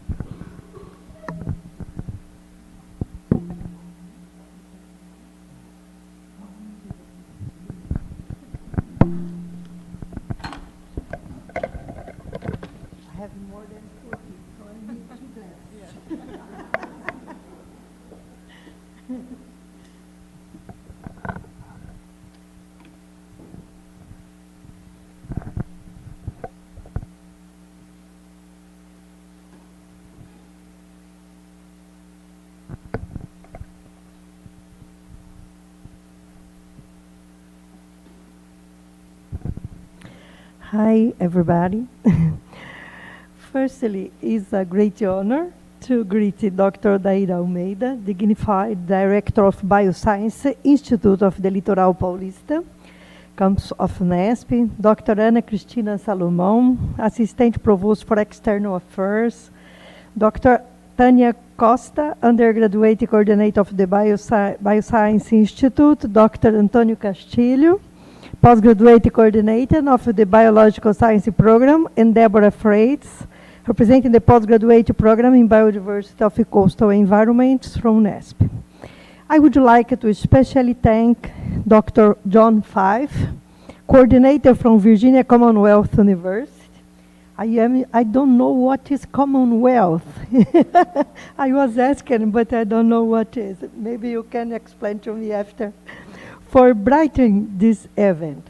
H: Hi, everybody. Firstly, it's a great honor to greet Dr. Daira Almeida, Dignified Director of Bioscience Institute of the Litoral Paulista, campus of UNESP, Dr. Ana Cristina Salomão, Assistant Provost for External Affairs, Dr. Tânia Costa, Undergraduate Coordinator of the Bioscience Institute, Dr. Antônio Castilho, Postgraduate Coordinator of the Biological Science Program, and Deborah Freitas, representing the Postgraduate Program in Biodiversity of Coastal Environments from UNESP. I would like to especially thank Dr. John Fife, Coordinator from Virginia Commonwealth University. I don't know what is Commonwealth. I was asking, but I don't know what is. Maybe you can explain to me after. For brightening this event.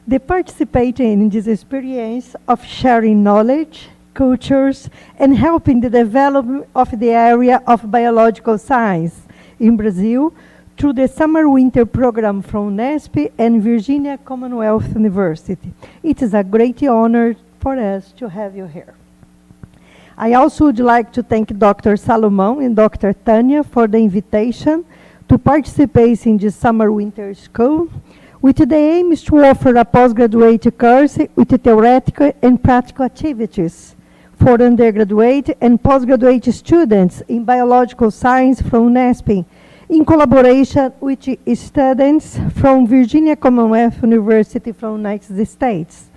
H: They participating in this experience of sharing knowledge, cultures, and helping the development of the area of biological science in Brazil through the summer-winter program from UNESP and Virginia Commonwealth University. It is a great honor for us to have you here. I also would like to thank Dr. Salomão and Dr. Tânia for the invitation to participate in this summer-winter school, with the aim is to offer a postgraduate course with theoretical and practical activities for undergraduate and postgraduate students in biological science from UNESP, in collaboration with students from Virginia Commonwealth University from United States.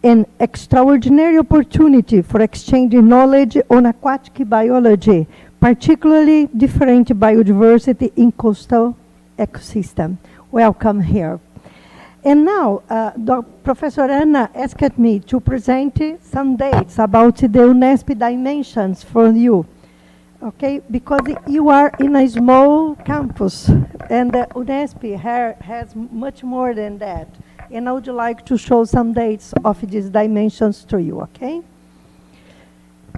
H: An extraordinary opportunity for exchanging knowledge on aquatic biology, particularly different biodiversity in coastal ecosystem. Welcome here. And now, Professor Ana asked me to present some dates about the UNESP dimensions for you. Okay, because you are in a small campus, and UNESP has much more than that. And I would like to show some dates of these dimensions to you, okay?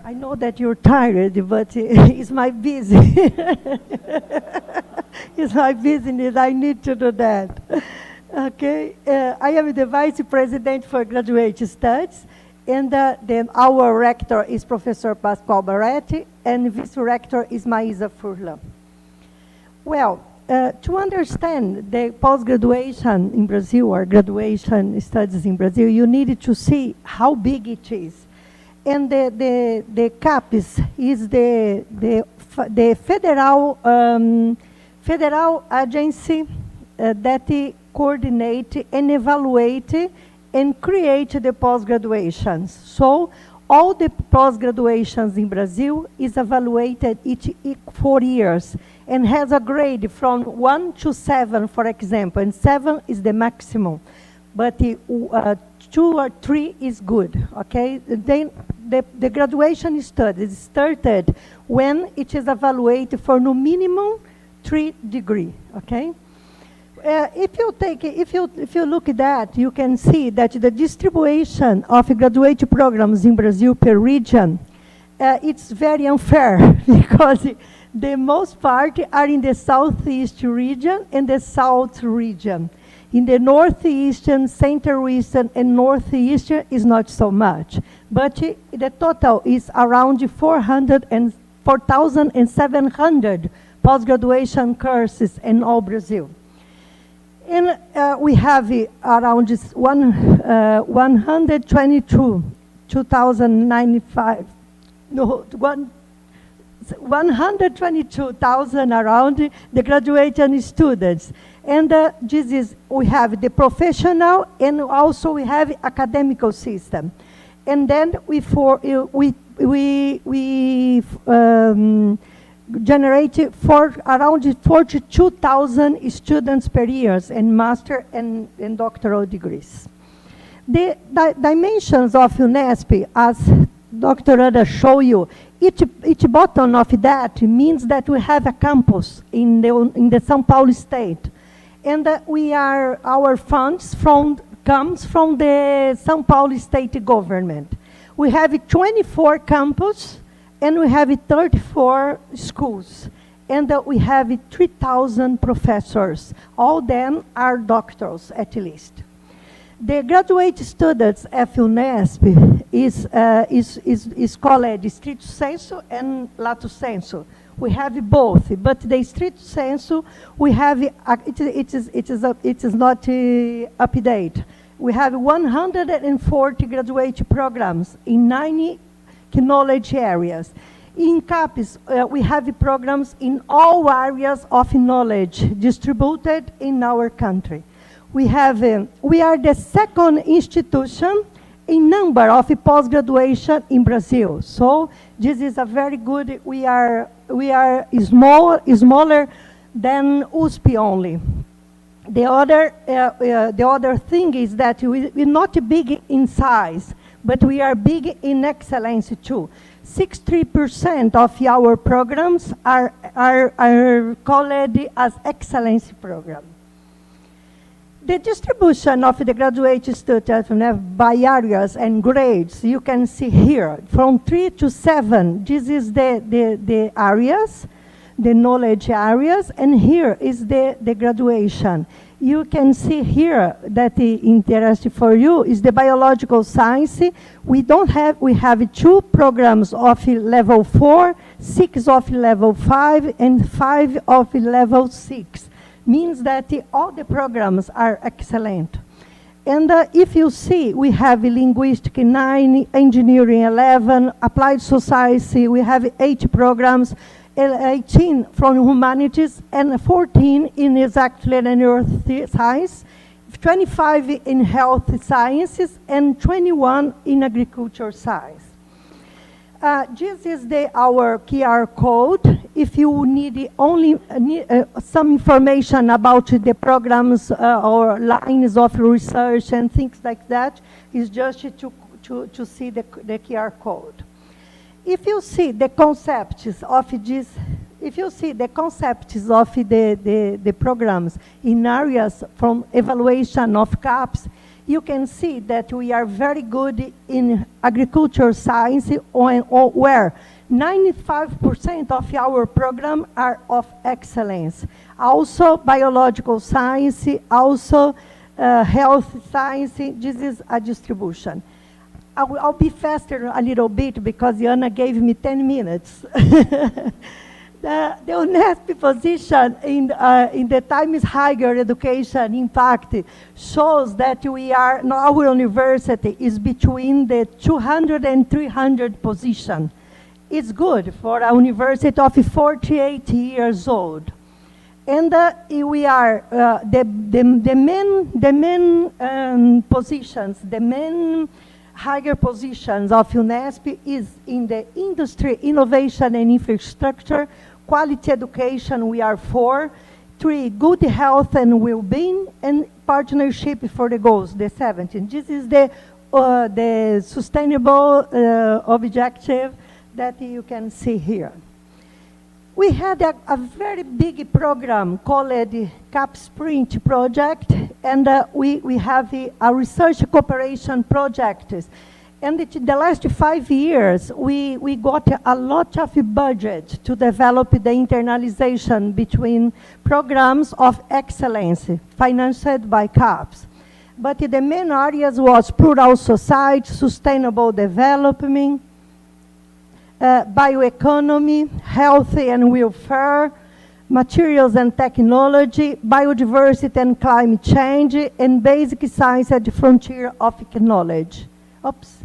H: I know that you're tired, but it's my business. It's my business, I need to do that. Okay, I am the Vice President for Graduate Studies, and then our rector is Professor Pascoal Barretti, and Vice-Rector is Maísa Furlan. Well, to understand the post-graduation in Brazil, or graduation studies in Brazil, you need to see how big it is. And the CAPES is the federal agency that coordinate and evaluate and create the post-graduations. So all the post-graduations in Brazil is evaluated each 4 years and has a grade from 1 to 7, for example, and 7 is the maximum. But 2 or 3 is good, okay? Then the graduation studies started when it is evaluated for no minimum 3 degrees, okay? If you look at that, you can see that the distribution of graduate programs in Brazil per region, it's very unfair because the most part are in the southeast region and the south region. In the northeastern, center-eastern, and northeastern is not so much. But the total is around 4,700 post-graduation courses in all Brazil. And we have around 122,000 around the graduating students. And this is, we have the professional and also we have academical system. And then we generate around 42,000 students per year in master and doctoral degrees. The dimensions of UNESP, as Dr. Ana showed you, each bottom of that means that we have a campus in the São Paulo state. And our funds comes from the São Paulo state government. We have 24 campuses and we have 34 schools. And we have 3,000 professors. All them are doctors, at least. The graduate students at UNESP is called stricto sensu and lato sensu. We have both, but the stricto sensu we have it is not update. We have 140 graduate programs in 90 knowledge areas. In CAPES, we have programs in all areas of knowledge distributed in our country. We are the second institution in number of post-graduation in Brazil. So this is a very good, we are smaller than USP only. The other thing is that we're not big in size, but we are big in excellence too. 63% of our programs are called as excellence program. The distribution of the graduate students by areas and grades, you can see here, from 3 to 7, this is the areas, the knowledge areas, and here is the graduation. You can see here that the interest for you is the biological science. We have 2 programs of level 4, 6 of level 5, and 5 of level 6. Means that all the programs are excellent. And if you see, we have linguistic 9, engineering 11, applied society, we have 8 programs, 18 from humanities, and 14 in exactly and earth science, 25 in health sciences, and 21 in agriculture science. This is our QR code. If you need only some information about the programs or lines of research and things like that, is just to see the QR code. If you see the concepts of this, if you see the concepts of the programs in areas from evaluation of CAPS, you can see that we are very good in agriculture science, where 95% of our program are of excellence. Also biological science, also health science, this is a distribution. I'll be faster a little bit because Anna gave me 10 minutes. The UNESP position in the Times Higher Education Impact shows that our university is between the 200 and 300 position. It's good for a university of 48 years old. And we are the main positions, the main higher positions of UNESP is in the industry, innovation and infrastructure, quality education, we are 4, 3, good health and well-being, and partnership for the goals, the 17. This is the sustainable objective that you can see here. We had a very big program called the CAP Sprint project, and we have a research cooperation project. And in the last 5 years, we got a lot of budget to develop the internalization between programs of excellence financed by CAPS. But the main areas was plural society, sustainable development, bioeconomy, health and welfare, materials and technology, biodiversity and climate change, and basic science at the frontier of knowledge. Oops.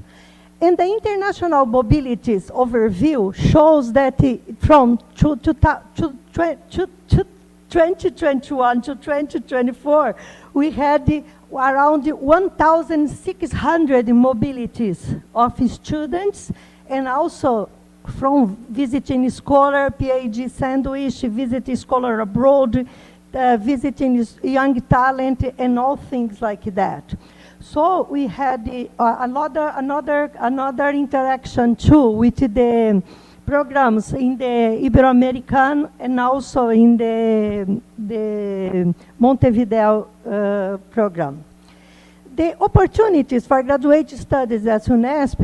H: And the international mobilities overview shows that from 2021 to 2024, we had around 1,600 mobilities of students, and also from visiting scholar, PhD sandwich, visiting scholar abroad, visiting young talent, and all things like that. So we had another interaction too with the programs in the Ibero-American and also in the Montevideo program. The opportunities for graduate studies at UNESP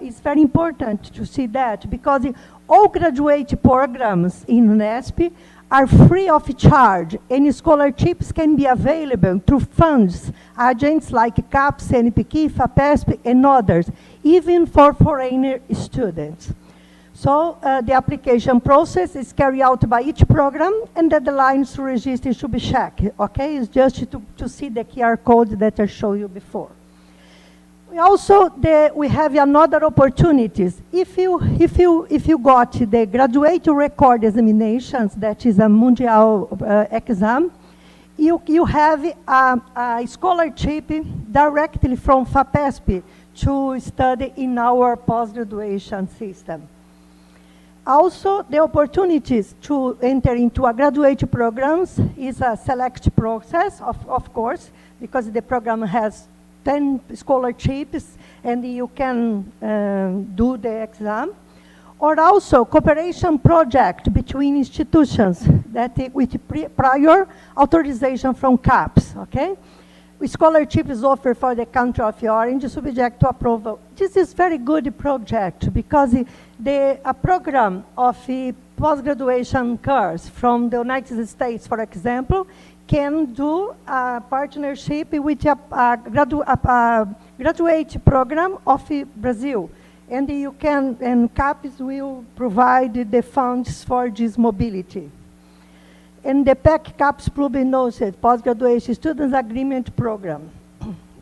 H: is very important to see that, because all graduate programs in UNESP are free of charge, and scholarships can be available through funds agents like CAPS, CNPq, FAPESP, and others, even for foreigner students. So the application process is carried out by each program, and the deadlines to register should be checked, okay? It's just to see the QR code that I showed you before. We have another opportunities. If you got the graduate record examinations, that is a mundial exam, you have a scholarship directly from FAPESP to study in our post-graduation system. Also, the opportunities to enter into a graduate programs is a select process, of course, because the program has 10 scholarships and you can do the exam. Or also cooperation project between institutions that with prior authorization from CAPS, okay? Scholarship is offered for the country of origin subject to approval. This is very good project because a program of post-graduation course from the United States, for example, can do a partnership with a graduate program of Brazil. And CAPS will provide the funds for this mobility. And the PEC CAPS Club knows it, Post-Graduation Students Agreement Program.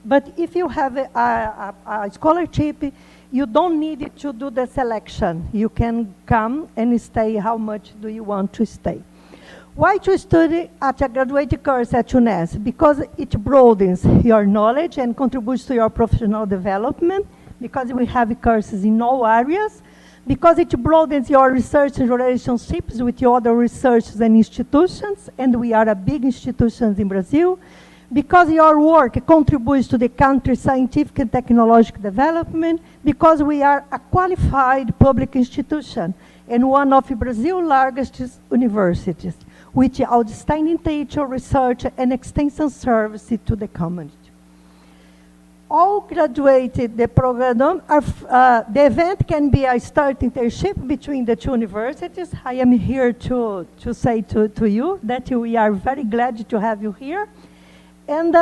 H: But if you have a scholarship, you don't need to do the selection. You can come and stay how much do you want to stay. Why to study at a graduate course at UNESP? Because it broadens your knowledge and contributes to your professional development, because we have courses in all areas, because it broadens your research and relationships with your other researchers and institutions, and we are a big institutions in Brazil, because your work contributes to the country's scientific and technological development, because we are a qualified public institution and one of Brazil's largest universities, with outstanding teacher, research, and extension service to the community. All graduated the program, the event can be a start internship between the two universities. I am here to say to you that we are very glad to have you here. And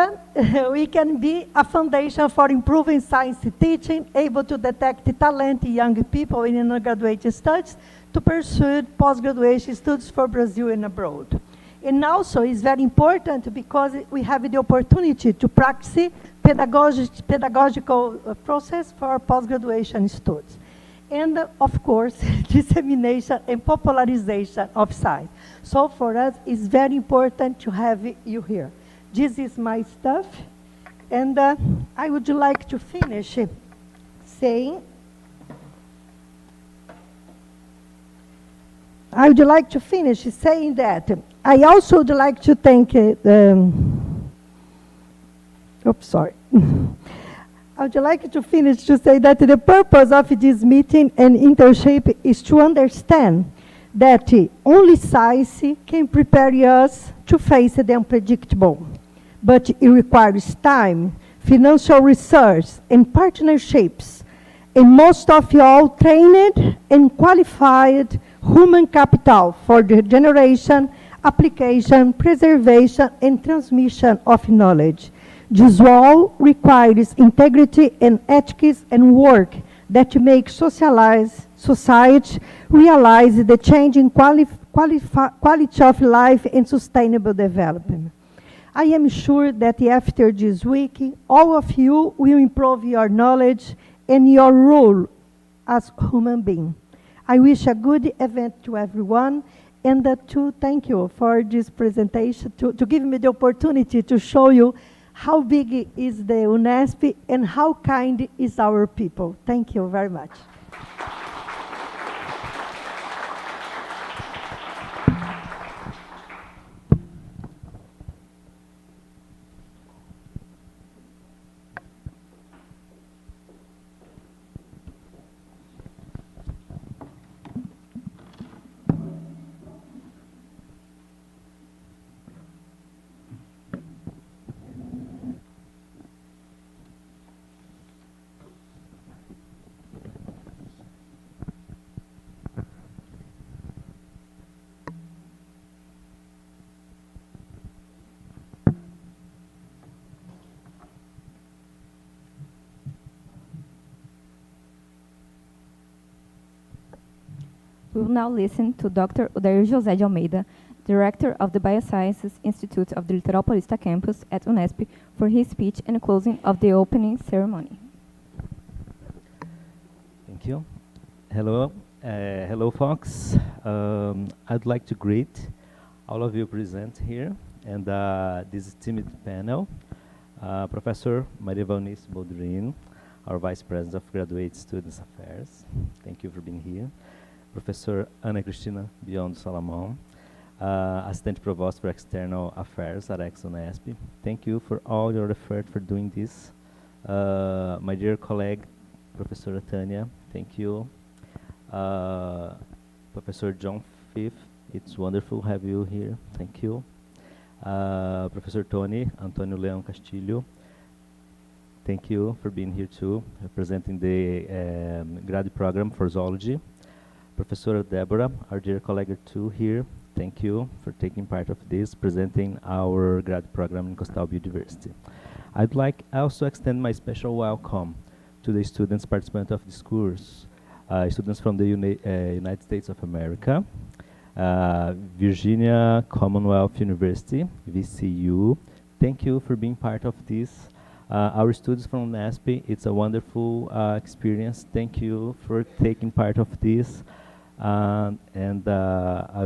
H: we can be a foundation for improving science teaching, able to detect talent in young people in undergraduate studies to pursue post-graduation studies for Brazil and abroad. And also it's very important because we have the opportunity to practice pedagogical process for post-graduation students. And of course, dissemination and popularization of science. So for us, it's very important to have you here. This is my stuff, and I would like to finish saying, that I also would like to thank, I would like to finish to say that the purpose of this meeting and internship is to understand that only science can prepare us to face the unpredictable. But it requires time, financial research, and partnerships, and most of all, trained and qualified human capital for the generation, application, preservation, and transmission of knowledge. This all requires integrity and ethics and work that make society realize the change in quality of life and sustainable development. I am sure that after this week, all of you will improve your knowledge and your role as human being. I wish a good event to everyone, and to thank you for this presentation, to give me the opportunity to show you how big is the UNESP and how kind is our people. Thank you very much.
A: We will now listen to Dr. Odair José de Almeida, Director of the Biosciences Institute of the Litoral Paulista campus at Unesp, for his speech and closing of the opening ceremony.
B: Thank you. Hello, hello, folks. I'd like to greet all of you present here and this esteemed panel. Professor Maria Valnice Boldrin, our Vice President of Graduate Students Affairs. Thank you for being here. Professor Ana Cristina Biondo Salomão, Assistant Provost for External Affairs at AREx UNESP. Thank you for all your effort for doing this. My dear colleague, Professor Tânia, thank you. Professor John Fifth, it's wonderful to have you here. Thank you. Professor Tony Antonio Leão Castilho, thank you for being here too, representing the grad program for zoology. Professor Deborah, our dear colleague too here, thank you for taking part of this, presenting our grad program in coastal biodiversity. I'd like also extend my special welcome to the students participant of this course, students from the United States of America, Virginia Commonwealth University, VCU. Thank you for being part of this. Our students from UNESP, it's a wonderful experience. Thank you for taking part of this. I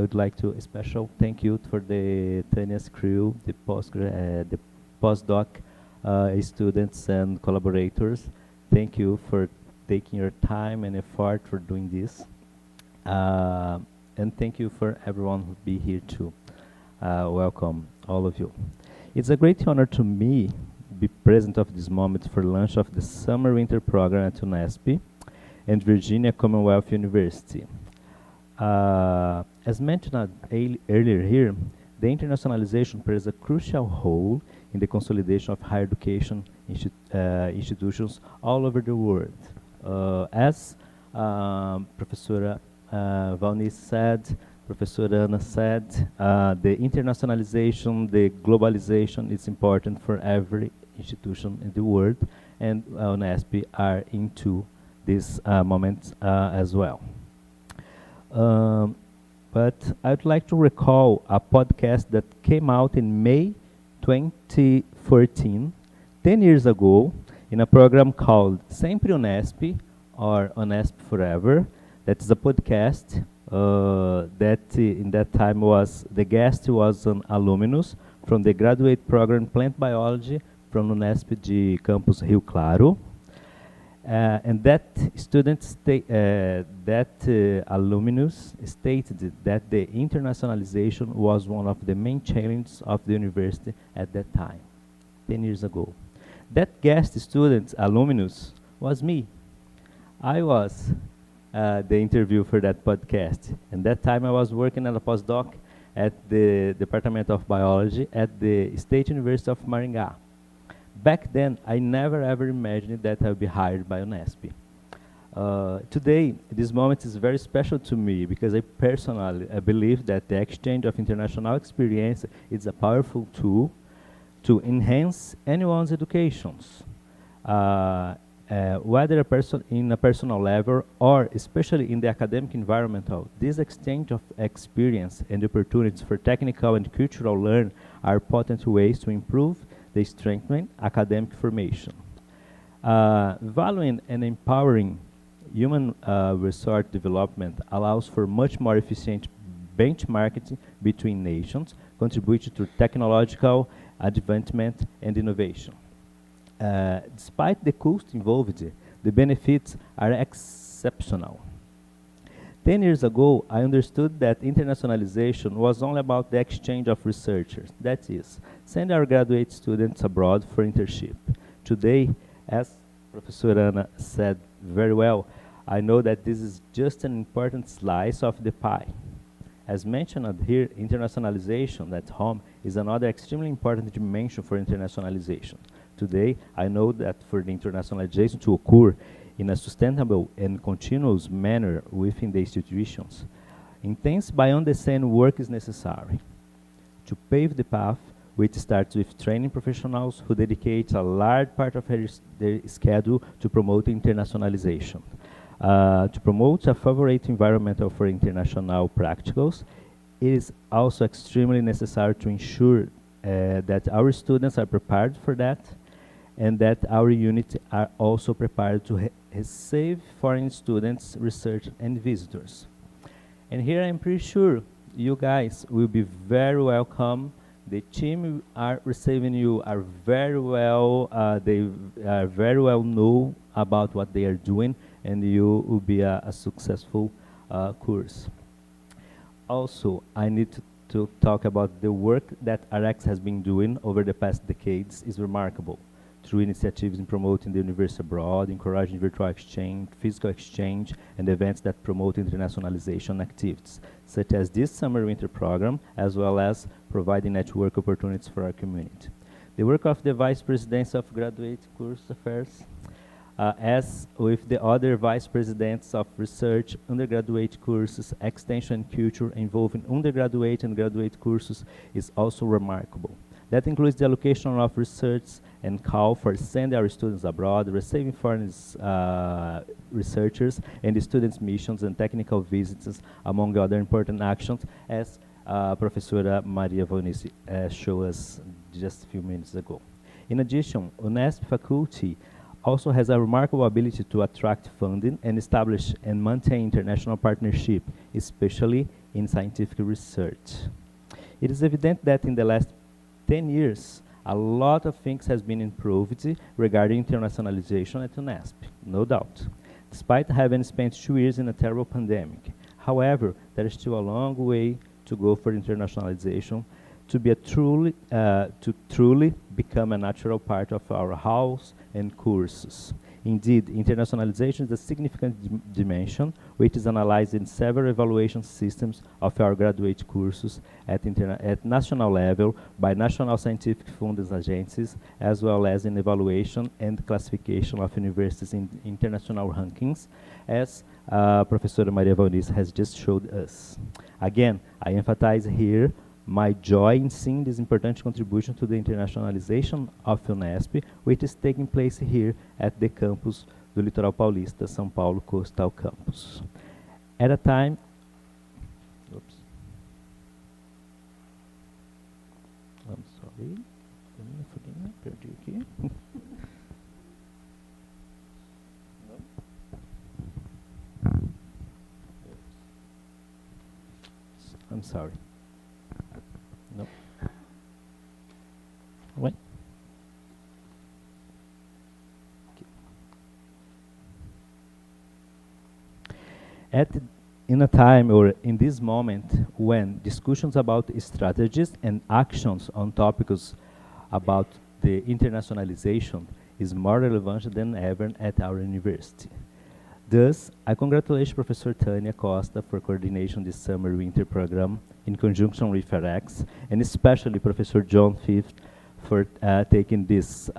B: would like to special thank you for the Tânia's crew, the postdoc students and collaborators. Thank you for taking your time and effort for doing this. And thank you for everyone who be here too. Welcome, all of you. It's a great honor to me be present of this moment for launch of the summer-winter program at UNESP and Virginia Commonwealth University. As mentioned earlier here, the internationalization plays a crucial role in the consolidation of higher education institutions all over the world. As Professor Valnice said, Professor Ana said, the internationalization, the globalization is important for every institution in the world, and UNESP are into this moment as well. But I'd like to recall a podcast that came out in May 2014, 10 years ago, in a program called Sempre Unesp, or Unesp Forever. That is a podcast that in that time was, the guest was an alumnus from the graduate program Plant Biology from Unesp de Campus Rio Claro. And that student alumnus stated that the internationalization was one of the main challenges of the university at that time, 10 years ago. That guest student alumnus was me. I was the interview for that podcast. And that time I was working as a postdoc at the Department of Biology at the State University of Maringá. Back then, I never ever imagined that I would be hired by UNESP. Today, this moment is very special to me because I personally believe that the exchange of international experience is a powerful tool to enhance anyone's educations. Whether in a personal level or especially in the academic environment, this exchange of experience and opportunities for technical and cultural learning are potent ways to improve the strengthening academic formation. Valuing and empowering human resource development allows for much more efficient benchmarking between nations, contributing to technological advancement and innovation. Despite the cost involved, the benefits are exceptional. 10 years ago, I understood that internationalization was only about the exchange of researchers. That is, send our graduate students abroad for internship. Today, as Professor Ana said very well, I know that this is just an important slice of the pie. As mentioned here, internationalization at home is another extremely important dimension for internationalization. Today, I know that for the internationalization to occur in a sustainable and continuous manner within the institutions, intense beyond-the-scene work is necessary to pave the path, which starts with training professionals who dedicate a large part of their schedule to promote internationalization. To promote a favorable environment for international practicals, it is also extremely necessary to ensure that our students are prepared for that, and that our units are also prepared to receive foreign students, research, and visitors. And here I'm pretty sure you guys will be very welcome. The team are receiving you are very well, they are very well know about what they are doing, and you will be a successful course. Also, I need to talk about the work that AREx has been doing over the past decades is remarkable, through initiatives in promoting the university abroad, encouraging virtual exchange, physical exchange, and events that promote internationalization activities, such as this summer-winter program, as well as providing network opportunities for our community. The work of the Vice Presidents of Graduate Course Affairs, as with the other Vice Presidents of Research, undergraduate courses, extension and culture involving undergraduate and graduate courses, is also remarkable. That includes the allocation of research and call for sending our students abroad, receiving foreign researchers, and the students' missions and technical visits, among other important actions, as Professora Maria Vaunice showed us just a few minutes ago. In addition, UNESP faculty also has a remarkable ability to attract funding and establish and maintain international partnership, especially in scientific research. It is evident that in the last 10 years, a lot of things has been improved regarding internationalization at UNESP, no doubt, despite having spent 2 years in a terrible pandemic. However, there is still a long way to go for internationalization to be to truly become a natural part of our house and courses. Indeed, internationalization is a significant dimension, which is analyzed in several evaluation systems of our graduate courses at national level by national scientific funding agencies, as well as in evaluation and classification of universities in international rankings, as Professor Maria Vaunice has just showed us. Again, I emphasize here my joy in seeing this important contribution to the internationalization of UNESP, which is taking place here at the campus do Litoral Paulista, São Paulo Coastal Campus. At a time, oops, I'm sorry, perdi aqui. I'm sorry. No. Wait. Okay. In a time or in this moment when discussions about strategies and actions on topics about the internationalization is more relevant than ever at our university. Thus, I congratulate Professor Tânia Costa for coordination this summer-winter program in conjunction with AREx, and especially Professor John Fifth for taking this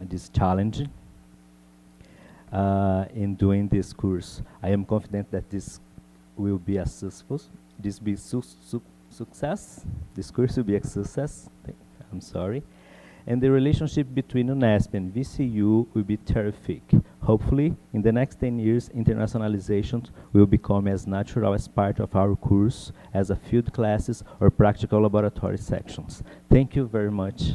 B: this challenge in doing this course. I am confident that this will be a success. This course will be a success. I'm sorry. And the relationship between UNESP and VCU will be terrific. Hopefully, in the next 10 years, internationalization will become as natural as part of our course as a field classes or practical laboratory sections. Thank you very much.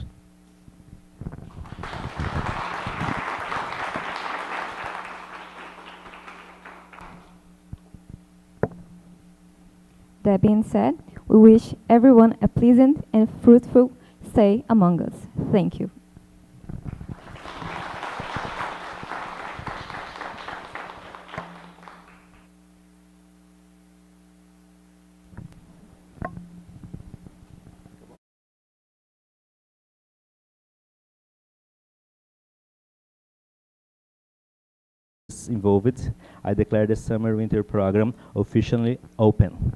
A: That being said, we wish everyone a pleasant and fruitful stay among us. Thank you.
B: Involved, I declare the summer-winter program officially open.